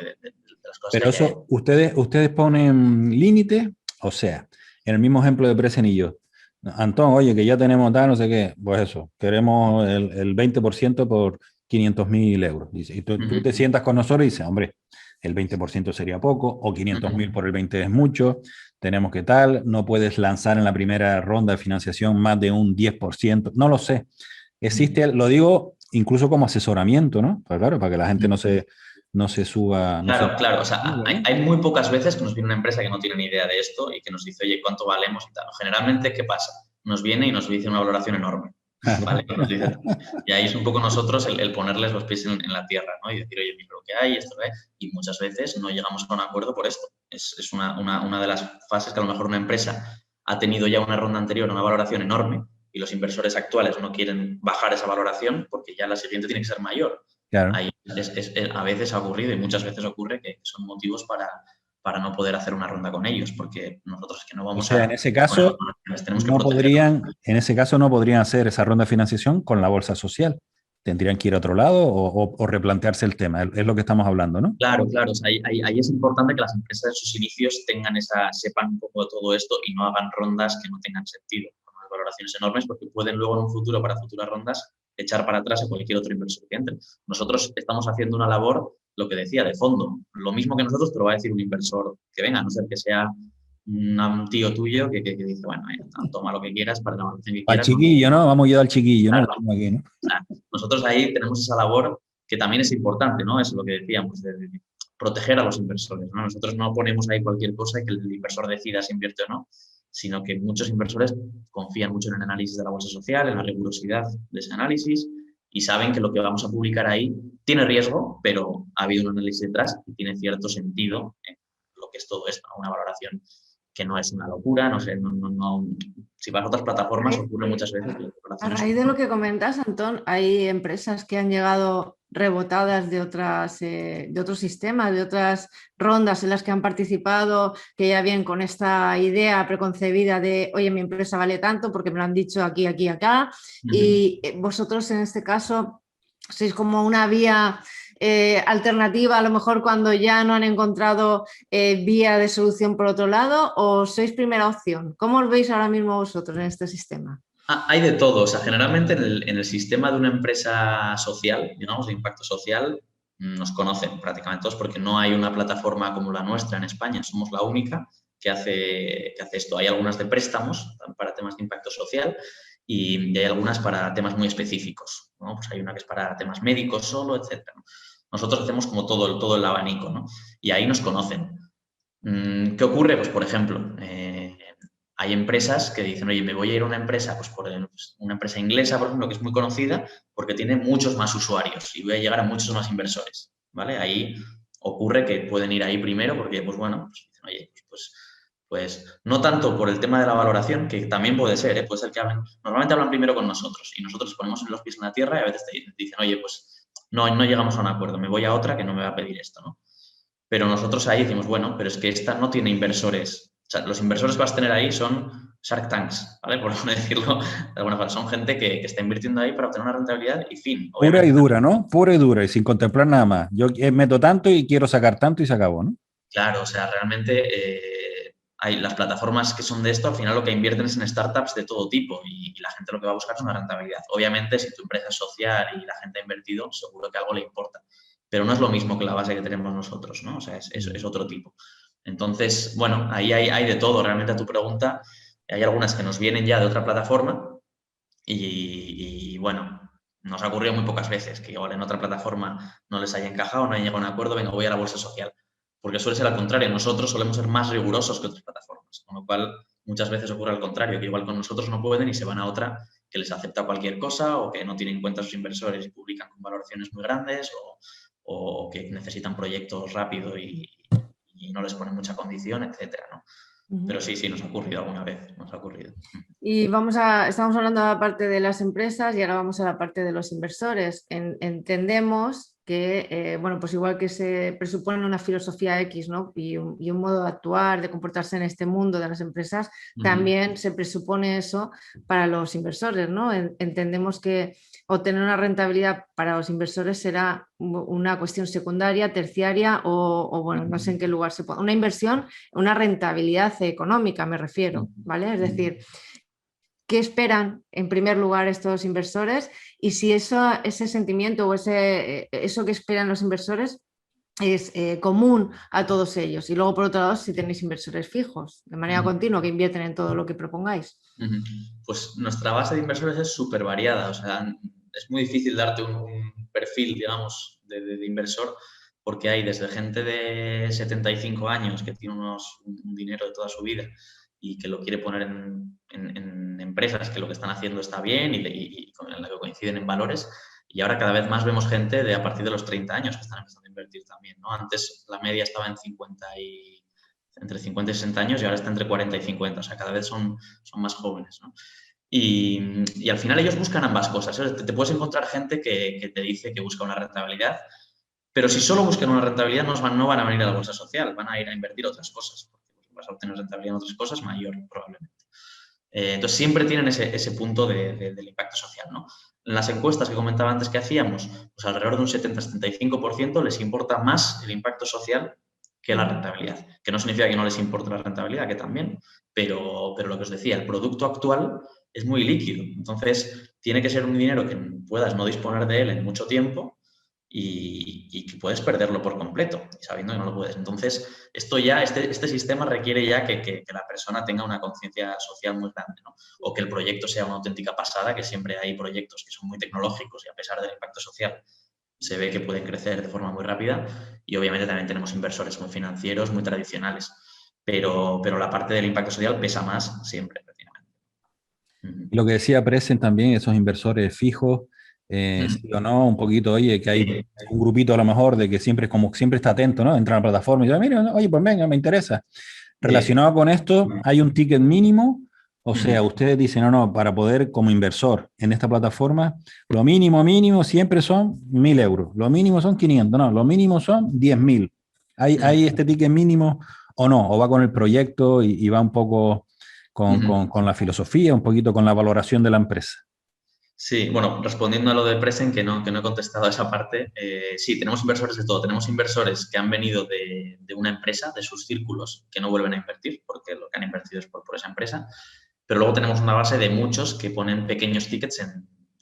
las cosas Pero que haya. eso, ustedes ponen límite, o sea, en el mismo ejemplo de Presen y yo. Antón, oye, que ya tenemos tal, no sé qué, pues eso, queremos el 20% por 500.000 euros. Y tú te sientas con nosotros y dices, hombre, el 20% sería poco, o 500.000 por el 20 es mucho, tenemos que tal, no puedes lanzar en la primera ronda de financiación más de un 10%, no lo sé. Existe, lo digo incluso como asesoramiento, ¿no? Pues claro, para que la gente no se suba. Claro, o sea, hay muy pocas veces que nos viene una empresa que no tiene ni idea de esto y que nos dice, oye, ¿cuánto valemos y tal? Generalmente, ¿qué pasa? Nos viene y nos dice una valoración enorme, ¿vale? Y ahí es un poco nosotros el ponerles los pies en la tierra, ¿no? Y decir, oye, mira lo que hay, esto es, y muchas veces no llegamos a un acuerdo por esto. Es una de las fases que a lo mejor una empresa ha tenido ya una ronda anterior, una valoración enorme, y los inversores actuales no quieren bajar esa valoración porque ya la siguiente tiene que ser mayor. Claro. Ahí a veces ha ocurrido y muchas veces ocurre que son motivos para no poder hacer una ronda con ellos, porque nosotros que no vamos en ese caso, en ese caso no podrían hacer esa ronda de financiación con la bolsa social. Tendrían que ir a otro lado o replantearse el tema. Es lo que estamos hablando, ¿no? Claro. O sea, ahí es importante que las empresas en sus inicios sepan un poco de todo esto y no hagan rondas que no tengan sentido, con unas valoraciones enormes, porque pueden luego en un futuro, para futuras rondas, echar para atrás a cualquier otro inversor que entre. Nosotros estamos haciendo una labor, lo que decía, de fondo. Lo mismo que nosotros te lo va a decir un inversor que venga, a no ser que sea un tío tuyo que dice, bueno, toma lo que quieras para la valoración que quieras. Al chiquillo, ¿no? Vamos a ayudar al chiquillo, claro, ¿no? Aquí, ¿no? O sea, nosotros ahí tenemos esa labor que también es importante, ¿no? Es lo que decíamos, de proteger a los inversores, ¿no? Nosotros no ponemos ahí cualquier cosa y que el inversor decida si invierte o no, sino que muchos inversores confían mucho en el análisis de la bolsa social, en la rigurosidad de ese análisis y saben que lo que vamos a publicar ahí tiene riesgo, pero ha habido un análisis detrás y tiene cierto sentido en lo que es todo esto, ¿no? Una valoración que no es una locura, no sé, si vas a otras plataformas ocurre muchas veces. A raíz de lo que comentas, Antón, hay empresas que han llegado rebotadas de otros sistemas, de otras rondas en las que han participado, que ya vienen con esta idea preconcebida de, oye, mi empresa vale tanto porque me lo han dicho aquí, aquí, acá, y vosotros en este caso sois como una vía alternativa, a lo mejor cuando ya no han encontrado vía de solución por otro lado, o sois primera opción. ¿Cómo os veis ahora mismo vosotros en este sistema? Hay de todo. O sea, generalmente en el sistema de una empresa social, digamos, de impacto social, nos conocen prácticamente todos porque no hay una plataforma como la nuestra en España. Somos la única que hace esto. Hay algunas de préstamos para temas de impacto social y hay algunas para temas muy específicos, ¿no? Pues hay una que es para temas médicos solo, etc. Nosotros hacemos como todo el abanico, ¿no? Y ahí nos conocen. ¿Qué ocurre? Pues, por ejemplo, hay empresas que dicen, oye, me voy a ir a una empresa, pues una empresa inglesa, por ejemplo, que es muy conocida porque tiene muchos más usuarios y voy a llegar a muchos más inversores, ¿vale? Ahí ocurre que pueden ir ahí primero porque, pues bueno, pues dicen, oye, pues no tanto por el tema de la valoración, que también puede ser, ¿eh? Puede ser que normalmente hablan primero con nosotros y nosotros ponemos los pies en la tierra y a veces te dicen, oye, pues no llegamos a un acuerdo, me voy a otra que no me va a pedir esto, ¿no? Pero nosotros ahí decimos, bueno, pero es que esta no tiene inversores. O sea, los inversores que vas a tener ahí son Shark Tanks, ¿vale? Por decirlo de alguna forma. Son gente que está invirtiendo ahí para obtener una rentabilidad y fin. Pura y dura, ¿no? Pura y dura y sin contemplar nada más. Yo meto tanto y quiero sacar tanto y se acabó, ¿no? Claro, o sea, realmente hay las plataformas que son de esto, al final lo que invierten es en startups de todo tipo y la gente lo que va a buscar es una rentabilidad. Obviamente, si tu empresa es social y la gente ha invertido, seguro que algo le importa. Pero no es lo mismo que la base que tenemos nosotros, ¿no? O sea, es otro tipo. Entonces, bueno, ahí hay de todo. Realmente a tu pregunta, hay algunas que nos vienen ya de otra plataforma y bueno, nos ha ocurrido muy pocas veces que igual en otra plataforma no les haya encajado, no haya llegado a un acuerdo, venga, voy a la bolsa social. Porque suele ser al contrario, nosotros solemos ser más rigurosos que otras plataformas, con lo cual muchas veces ocurre al contrario, que igual con nosotros no pueden y se van a otra que les acepta cualquier cosa o que no tiene en cuenta a sus inversores y publican con valoraciones muy grandes o que necesitan proyectos rápido y no les ponen mucha condición, etcétera, ¿no? Pero sí, nos ha ocurrido alguna vez, nos ha ocurrido. Y estamos hablando de la parte de las empresas y ahora vamos a la parte de los inversores. Entendemos que, bueno, pues igual que se presupone una filosofía X, ¿no? y un modo de actuar, de comportarse en este mundo de las empresas, también se presupone eso para los inversores, ¿no? Entendemos que obtener una rentabilidad para los inversores será una cuestión secundaria, terciaria o bueno, no sé en qué lugar se pone. Una inversión, una rentabilidad económica, me refiero, ¿vale? Es decir, ¿qué esperan en primer lugar estos inversores? Y si ese sentimiento o eso que esperan los inversores es común a todos ellos. Y luego, por otro lado, si tenéis inversores fijos, de manera continua, que invierten en todo lo que propongáis. Pues nuestra base de inversores es súper variada. O sea, es muy difícil darte un perfil, digamos, de inversor, porque hay desde gente de 75 años que tiene un dinero de toda su vida y que lo quiere poner en empresas que lo que están haciendo está bien y con la que coinciden en valores. Y ahora cada vez más vemos gente de a partir de los 30 años que están empezando a invertir también, ¿no? Antes la media estaba entre 50 y 60 años y ahora está entre 40 y 50. O sea, cada vez son más jóvenes, ¿no? Y al final ellos buscan ambas cosas. Te puedes encontrar gente que te dice que busca una rentabilidad, pero si solo buscan una rentabilidad no van a venir a la bolsa social, van a ir a invertir otras cosas, porque vas a obtener rentabilidad en otras cosas mayor probablemente. Entonces siempre tienen ese punto del impacto social, ¿no? En las encuestas que comentaba antes que hacíamos, pues alrededor de un 70-75% les importa más el impacto social que la rentabilidad. Que no significa que no les importe la rentabilidad, que también, pero lo que os decía, el producto actual es muy líquido. Entonces, tiene que ser un dinero que puedas no disponer de él en mucho tiempo y que puedes perderlo por completo, sabiendo que no lo puedes. Entonces, esto ya, este sistema requiere ya que la persona tenga una conciencia social muy grande, ¿no? O que el proyecto sea una auténtica pasada, que siempre hay proyectos que son muy tecnológicos y a pesar del impacto social se ve que pueden crecer de forma muy rápida y obviamente también tenemos inversores muy financieros, muy tradicionales, pero la parte del impacto social pesa más siempre, prácticamente. Lo que decía Presen también, esos inversores fijos, sí o no, un poquito, oye, que hay un grupito a lo mejor de que siempre, como siempre está atento, ¿no? Entra a la plataforma y dice, mira, oye, pues venga, me interesa. Relacionado con esto, hay un ticket mínimo, o sea, ustedes dicen, no, para poder como inversor en esta plataforma, lo mínimo siempre son 1.000 euros, lo mínimo son 500, no, lo mínimo son 10.000. ¿Hay este ticket mínimo o no? ¿O va con el proyecto y va un poco con la filosofía, un poquito con la valoración de la empresa? Sí, bueno, respondiendo a lo de Presen, que no he contestado esa parte, sí, tenemos inversores de todo. Tenemos inversores que han venido de una empresa, de sus círculos, que no vuelven a invertir porque lo que han invertido es por esa empresa. Pero luego tenemos una base de muchos que ponen pequeños tickets,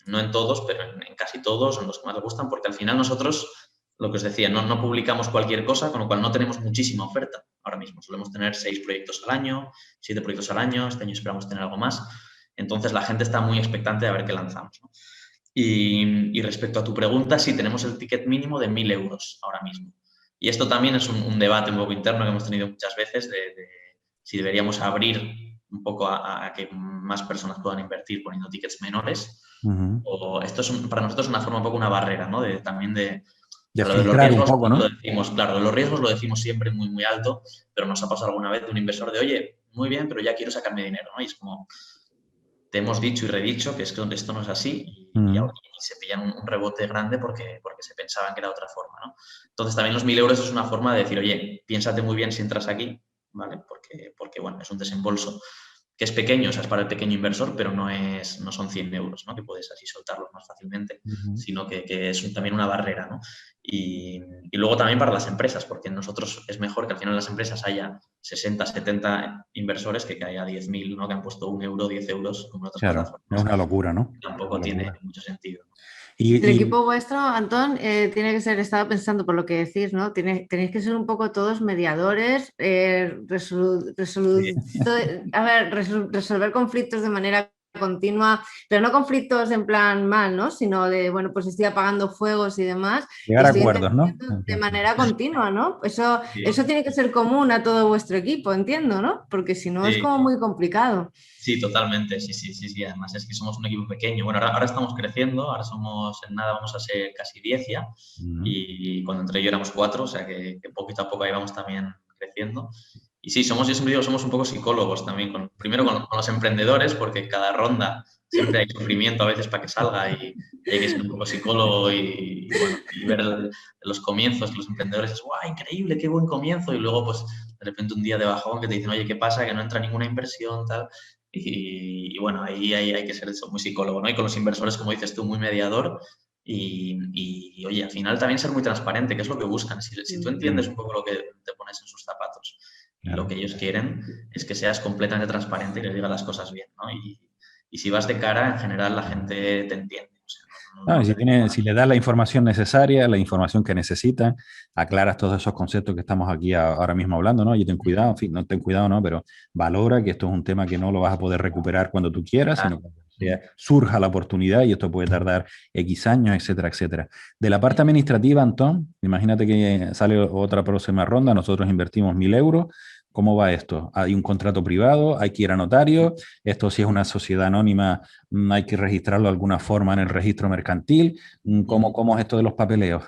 no en todos, pero en casi todos, en los que más les gustan, porque al final nosotros, lo que os decía, no publicamos cualquier cosa, con lo cual no tenemos muchísima oferta ahora mismo. Solemos tener 6 proyectos al año, 7 proyectos al año, este año esperamos tener algo más. Entonces la gente está muy expectante de ver qué lanzamos, ¿no? Y respecto a tu pregunta, sí, tenemos el ticket mínimo de 1.000 euros ahora mismo. Y esto también es un debate un poco interno que hemos tenido muchas veces de si deberíamos abrir un poco a que más personas puedan invertir poniendo tickets menores. O esto es para nosotros una forma un poco una barrera, ¿no? También de lo de los filtrar un riesgos, poco, ¿no? lo decimos, claro, de los riesgos lo decimos siempre muy, muy alto, pero nos ha pasado alguna vez de un inversor de, oye, muy bien, pero ya quiero sacarme dinero, ¿no? Y es como, te hemos dicho y redicho que esto no es así y se pillan un rebote grande porque se pensaban que era de otra forma, ¿no? Entonces también los 1.000 euros es una forma de decir, oye, piénsate muy bien si entras aquí, ¿vale? Porque bueno, es un desembolso que es pequeño, o sea, es para el pequeño inversor, pero no son 100 euros, ¿no? Que puedes así soltarlos más fácilmente, sino que es también una barrera, ¿no? Y luego también para las empresas, porque nosotros es mejor que al final en las empresas haya 60, 70 inversores que haya 10.000, ¿no? Que han puesto 1 euro, 10 euros como en otras plataformas. Es una locura, ¿no? Tampoco tiene mucho sentido, ¿no? El equipo vuestro, Antón, tiene que ser, estaba pensando por lo que decís, ¿no? Tenéis que ser un poco todos mediadores, resolver conflictos de manera continua, pero no conflictos en plan mal, ¿no? Sino de, bueno, pues estoy apagando fuegos y demás. Llegar a acuerdos, ¿no? De manera continua, ¿no? Eso tiene que ser común a todo vuestro equipo, entiendo, ¿no? Porque si no es como muy complicado. Sí, totalmente, sí. Además es que somos un equipo pequeño. Bueno, ahora estamos creciendo, ahora somos en nada, vamos a ser casi 10 ya. Y cuando entré yo éramos 4, o sea que poquito a poco ahí vamos también creciendo. Y sí, yo siempre digo, somos un poco psicólogos también, primero con los emprendedores, porque cada ronda siempre hay sufrimiento a veces para que salga y hay que ser un poco psicólogo y ver los comienzos, que los emprendedores es ¡guau, increíble, qué buen comienzo! Y luego, pues, de repente un día de bajón que te dicen, oye, ¿qué pasa? Que no entra ninguna inversión, tal. Y bueno, ahí hay que ser muy psicólogo, ¿no? Y con los inversores, como dices tú, muy mediador. Y oye, al final también ser muy transparente, que es lo que buscan. Si tú entiendes un poco lo que te pones en sus zapatos, lo que ellos quieren es que seas completamente transparente y les digas las cosas bien, ¿no? Y si vas de cara, en general la gente te entiende. O sea, si le das la información necesaria, la información que necesitan, aclaras todos esos conceptos que estamos aquí ahora mismo hablando, ¿no? Y ten cuidado, en fin, no ten cuidado, ¿no? Pero valora que esto es un tema que no lo vas a poder recuperar cuando tú quieras, sino cuando surja la oportunidad y esto puede tardar X años, etcétera, etcétera. De la parte administrativa, Antón, imagínate que sale otra próxima ronda, nosotros invertimos 1.000 euros. ¿Cómo va esto? ¿Hay un contrato privado? ¿Hay que ir a notario? Esto si es una sociedad anónima, hay que registrarlo de alguna forma en el registro mercantil. ¿Cómo es esto de los papeleos?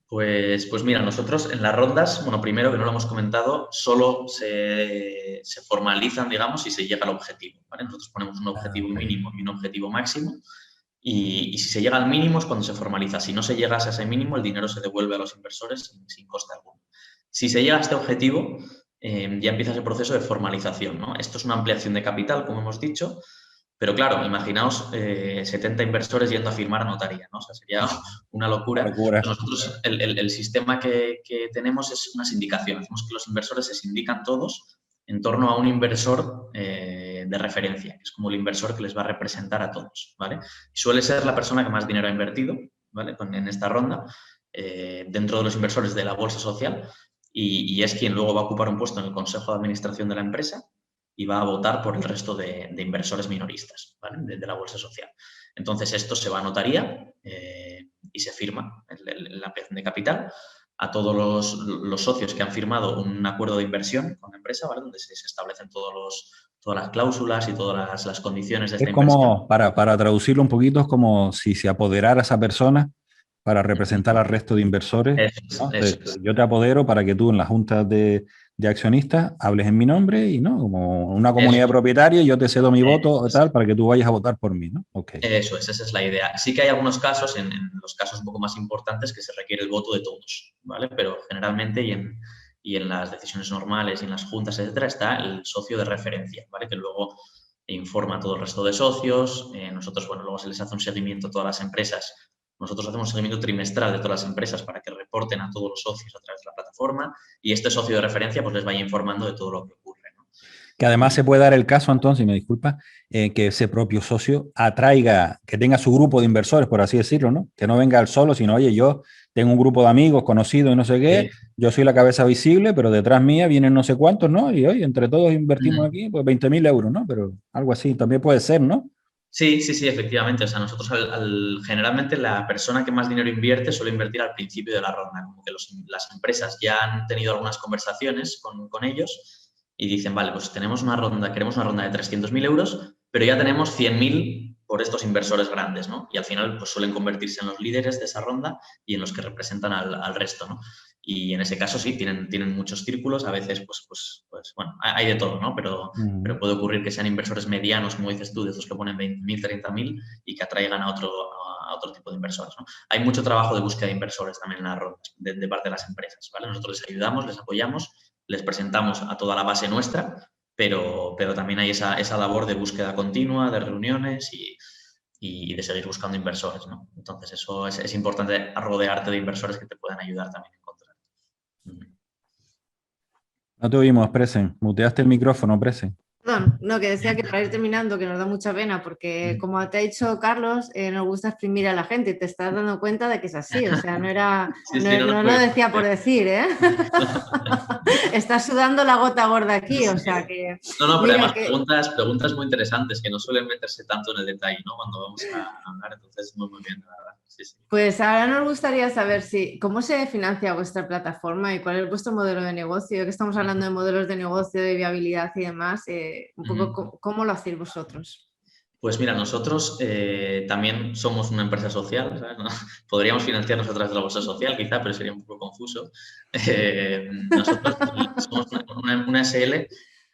Pues mira, nosotros en las rondas, bueno, primero que no lo hemos comentado, solo se formalizan, digamos, si se llega al objetivo, ¿vale? Nosotros ponemos un objetivo mínimo y un objetivo máximo y si se llega al mínimo es cuando se formaliza. Si no se llega a ese mínimo, el dinero se devuelve a los inversores sin coste alguno. Si se llega a este objetivo, ya empieza ese proceso de formalización, ¿no? Esto es una ampliación de capital, como hemos dicho, pero claro, imaginaos 70 inversores yendo a firmar a notaría, ¿no? O sea, sería una locura. Nosotros, el sistema que tenemos es una sindicación. Hacemos que los inversores se sindican todos en torno a un inversor de referencia, que es como el inversor que les va a representar a todos, ¿vale? Suele ser la persona que más dinero ha invertido, ¿vale? En esta ronda, dentro de los inversores de la bolsa social, y es quien luego va a ocupar un puesto en el consejo de administración de la empresa y va a votar por el resto de inversores minoristas, ¿vale? de la bolsa social. Entonces, esto se va a notaría y se firma la ampliación de capital a todos los socios que han firmado un acuerdo de inversión con la empresa, ¿vale? Donde se establecen todas las cláusulas y todas las condiciones de esta inversión. Es como, para traducirlo un poquito, es como si se apoderara esa persona para representar al resto de inversores. ¿No? Yo te apodero para que tú en la junta de accionistas hables en mi nombre y no como una comunidad propietaria, yo te cedo mi voto tal para que tú vayas a votar por mí, ¿no? Okay. Eso es, esa es la idea. Sí que hay algunos casos, en los casos un poco más importantes, que se requiere el voto de todos, ¿vale? Pero generalmente y en las decisiones normales y en las juntas, etcétera, está el socio de referencia, ¿vale? Que luego informa a todo el resto de socios. Nosotros, bueno, luego se les hace un seguimiento a todas las empresas. Nosotros hacemos un seguimiento trimestral de todas las empresas para que reporten a todos los socios a través de la plataforma y este socio de referencia pues les vaya informando de todo lo que ocurre, ¿no? Que además se puede dar el caso, entonces, me disculpa, que ese propio socio atraiga, que tenga su grupo de inversores, por así decirlo, ¿no? Que no venga él solo, sino, oye, yo tengo un grupo de amigos, conocidos y no sé qué, yo soy la cabeza visible, pero detrás mía vienen no sé cuántos, ¿no? Y oye, entre todos invertimos aquí, pues 20.000 euros, ¿no? Pero algo así también puede ser, ¿no? Sí, sí, sí, efectivamente. O sea, nosotros generalmente la persona que más dinero invierte suele invertir al principio de la ronda, como que las empresas ya han tenido algunas conversaciones con ellos y dicen, vale, pues tenemos una ronda, queremos una ronda de 300.000 euros, pero ya tenemos 100.000 por estos inversores grandes, ¿no? Y al final pues suelen convertirse en los líderes de esa ronda y en los que representan al resto, ¿no? Y en ese caso sí, tienen muchos círculos, a veces pues bueno, hay de todo, ¿no? Pero puede ocurrir que sean inversores medianos, como dices tú, de esos que ponen 20.000, 30.000 y que atraigan a otro tipo de inversores, ¿no? Hay mucho trabajo de búsqueda de inversores también en las rondas, de parte de las empresas, ¿vale? Nosotros les ayudamos, les apoyamos, les presentamos a toda la base nuestra, pero también hay esa labor de búsqueda continua, de reuniones y de seguir buscando inversores, ¿no? Entonces, eso es importante, rodearte de inversores que te puedan ayudar también a encontrar. No te oímos, Presen. Muteaste el micrófono, Presen. Perdón, no, que decía que para ir terminando, que nos da mucha pena, porque como te ha dicho Carlos, nos gusta exprimir a la gente y te estás dando cuenta de que es así, o sea, no lo decía por decir, ¿eh? Estás sudando la gota gorda aquí, o sea que... No, pero además preguntas muy interesantes que no suelen meterse tanto en el detalle, ¿no? Cuando vamos a hablar, entonces muy bien, la verdad. Sí. Pues ahora nos gustaría saber cómo se financia vuestra plataforma y cuál es vuestro modelo de negocio. Ya que estamos hablando de modelos de negocio, de viabilidad y demás, un poco cómo lo hacéis vosotros. Pues mira, nosotros también somos una empresa social, ¿sabes? ¿No? Podríamos financiarnos a través de la bolsa social, quizá, pero sería un poco confuso. Nosotros somos una SL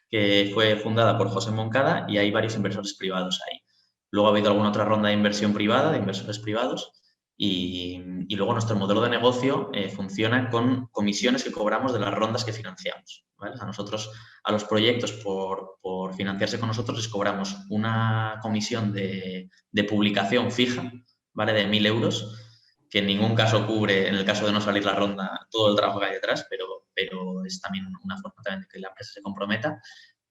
que fue fundada por José Moncada y hay varios inversores privados ahí. Luego ha habido alguna otra ronda de inversión privada, de inversores privados, y luego nuestro modelo de negocio funciona con comisiones que cobramos de las rondas que financiamos, ¿vale? A nosotros, a los proyectos, por financiarse con nosotros, les cobramos una comisión de publicación fija, ¿vale? De 1.000 euros, que en ningún caso cubre, en el caso de no salir la ronda, todo el trabajo que hay detrás, pero es también una forma también de que la empresa se comprometa.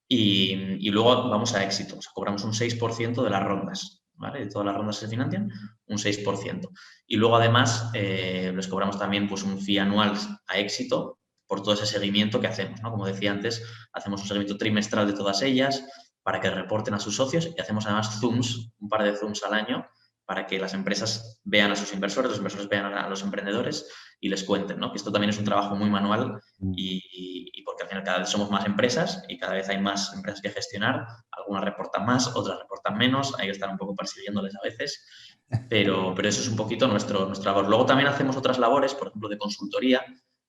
Y luego vamos a éxito, o sea, cobramos un 6% de las rondas, ¿vale? De todas las rondas que se financian, un 6%. Y luego además les cobramos también pues, un fee anual a éxito por todo ese seguimiento que hacemos, ¿no? Como decía antes, hacemos un seguimiento trimestral de todas ellas para que reporten a sus socios y hacemos además Zooms, un par de Zooms al año, para que las empresas vean a sus inversores, los inversores vean a los emprendedores y les cuenten, ¿no? Que esto también es un trabajo muy manual y porque al final cada vez somos más empresas y cada vez hay más empresas que gestionar, algunas reportan más, otras reportan menos, hay que estar un poco persiguiéndoles a veces, pero eso es un poquito nuestra labor. Luego también hacemos otras labores, por ejemplo, de consultoría,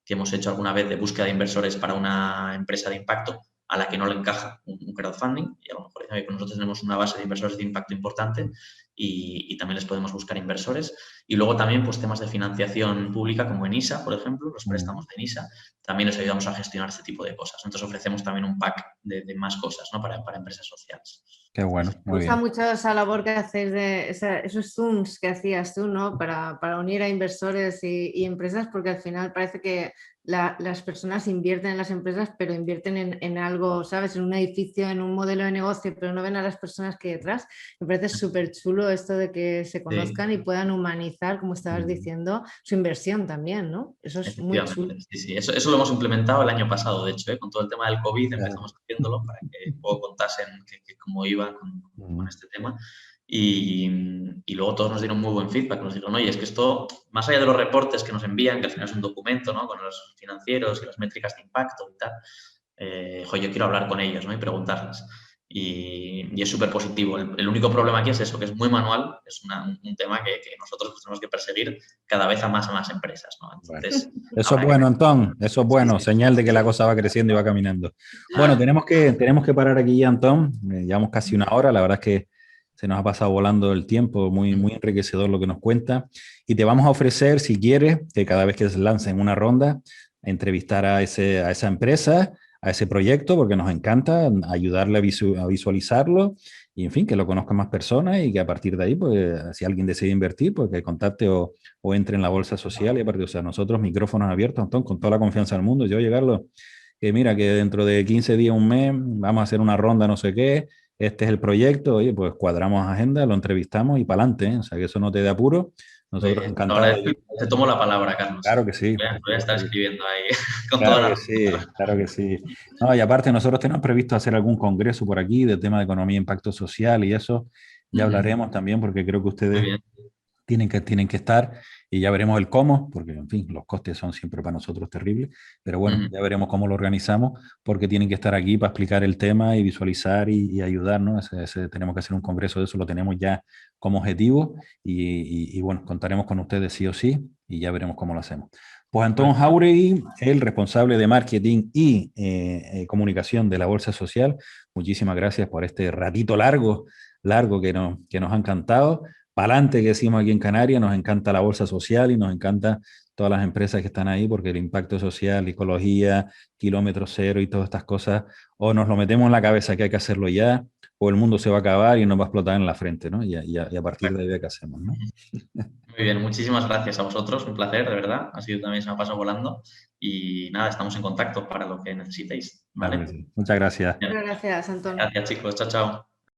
que hemos hecho alguna vez de búsqueda de inversores para una empresa de impacto a la que no le encaja un crowdfunding y a lo mejor nosotros tenemos una base de inversores de impacto importante y también les podemos buscar inversores. Y luego también pues temas de financiación pública como ENISA, por ejemplo, los préstamos de ENISA, también les ayudamos a gestionar este tipo de cosas. Entonces ofrecemos también un pack de más cosas, ¿no? para empresas sociales. Qué bueno, muy bien. Me gusta mucho esa labor que hacéis de esos Zooms que hacías tú, ¿no? Para unir a inversores y empresas, porque al final parece que las personas invierten en las empresas, pero invierten en algo, ¿sabes? En un edificio, en un modelo de negocio, pero no ven a las personas que hay detrás. Me parece súper chulo esto de que se conozcan y puedan humanizar, como estabas diciendo, su inversión también, ¿no? Eso es muy chulo. Sí. Eso lo hemos implementado el año pasado, de hecho, con todo el tema del COVID empezamos haciéndolo para que un poco contasen cómo iba con este tema. Y luego todos nos dieron muy buen feedback, nos dijeron, oye, es que esto, más allá de los reportes que nos envían, que al final es un documento, ¿no? Con los financieros y las métricas de impacto y tal, yo quiero hablar con ellos, ¿no? Y preguntarles. Y es súper positivo. El único problema aquí es eso, que es muy manual, es un tema que nosotros tenemos que perseguir cada vez a más empresas, ¿no? Entonces, eso es bueno, Antón, eso es bueno, señal de que la cosa va creciendo y va caminando. Bueno, tenemos que parar aquí ya, Antón, llevamos casi una hora, la verdad es que se nos ha pasado volando el tiempo, muy enriquecedor lo que nos cuenta, y te vamos a ofrecer, si quieres, que cada vez que se lance en una ronda, entrevistar a esa empresa, a ese proyecto, porque nos encanta ayudarle a visualizarlo y, en fin, que lo conozcan más personas y que a partir de ahí, pues, si alguien decide invertir, pues que contacte o entre en la bolsa social y a partir, o sea, nosotros micrófonos abiertos, Antón, con toda la confianza del mundo. Yo llegarlo, que mira, que dentro de 15 días, un mes, vamos a hacer una ronda, no sé qué, este es el proyecto, oye, pues cuadramos agenda, lo entrevistamos y para adelante, ¿eh? O sea, que eso no te dé apuro. Nosotros Ahora encantados. te tomo la palabra, Carlos. Claro que sí. Voy a estar escribiendo ahí con Claro toda que la... sí, claro que sí. No, y aparte nosotros tenemos previsto hacer algún congreso por aquí de tema de economía e impacto social y eso ya hablaremos también porque creo que Muy ustedes bien. tienen que estar y ya veremos el cómo, porque en fin, los costes son siempre para nosotros terribles, pero bueno, ya veremos cómo lo organizamos porque tienen que estar aquí para explicar el tema y visualizar y ayudarnos. Tenemos que hacer un congreso de eso, lo tenemos ya como objetivo y bueno, contaremos con ustedes sí o sí y ya veremos cómo lo hacemos. Pues Antón Jáuregui, el responsable de marketing y comunicación de la Bolsa Social, muchísimas gracias por este ratito largo que nos ha encantado. Pa'lante, que decimos aquí en Canarias, nos encanta la bolsa social y nos encanta todas las empresas que están ahí porque el impacto social, ecología, kilómetro cero y todas estas cosas, o nos lo metemos en la cabeza que hay que hacerlo ya, o el mundo se va a acabar y nos va a explotar en la frente, ¿no? Y a partir de ahí, ¿qué hacemos, no? Muy bien, muchísimas gracias a vosotros, un placer, de verdad. Ha sido también, se me ha pasado volando. Y nada, estamos en contacto para lo que necesitéis, ¿vale? Muchas gracias. Muchas gracias, Antón. Gracias, chicos. Chao, chao.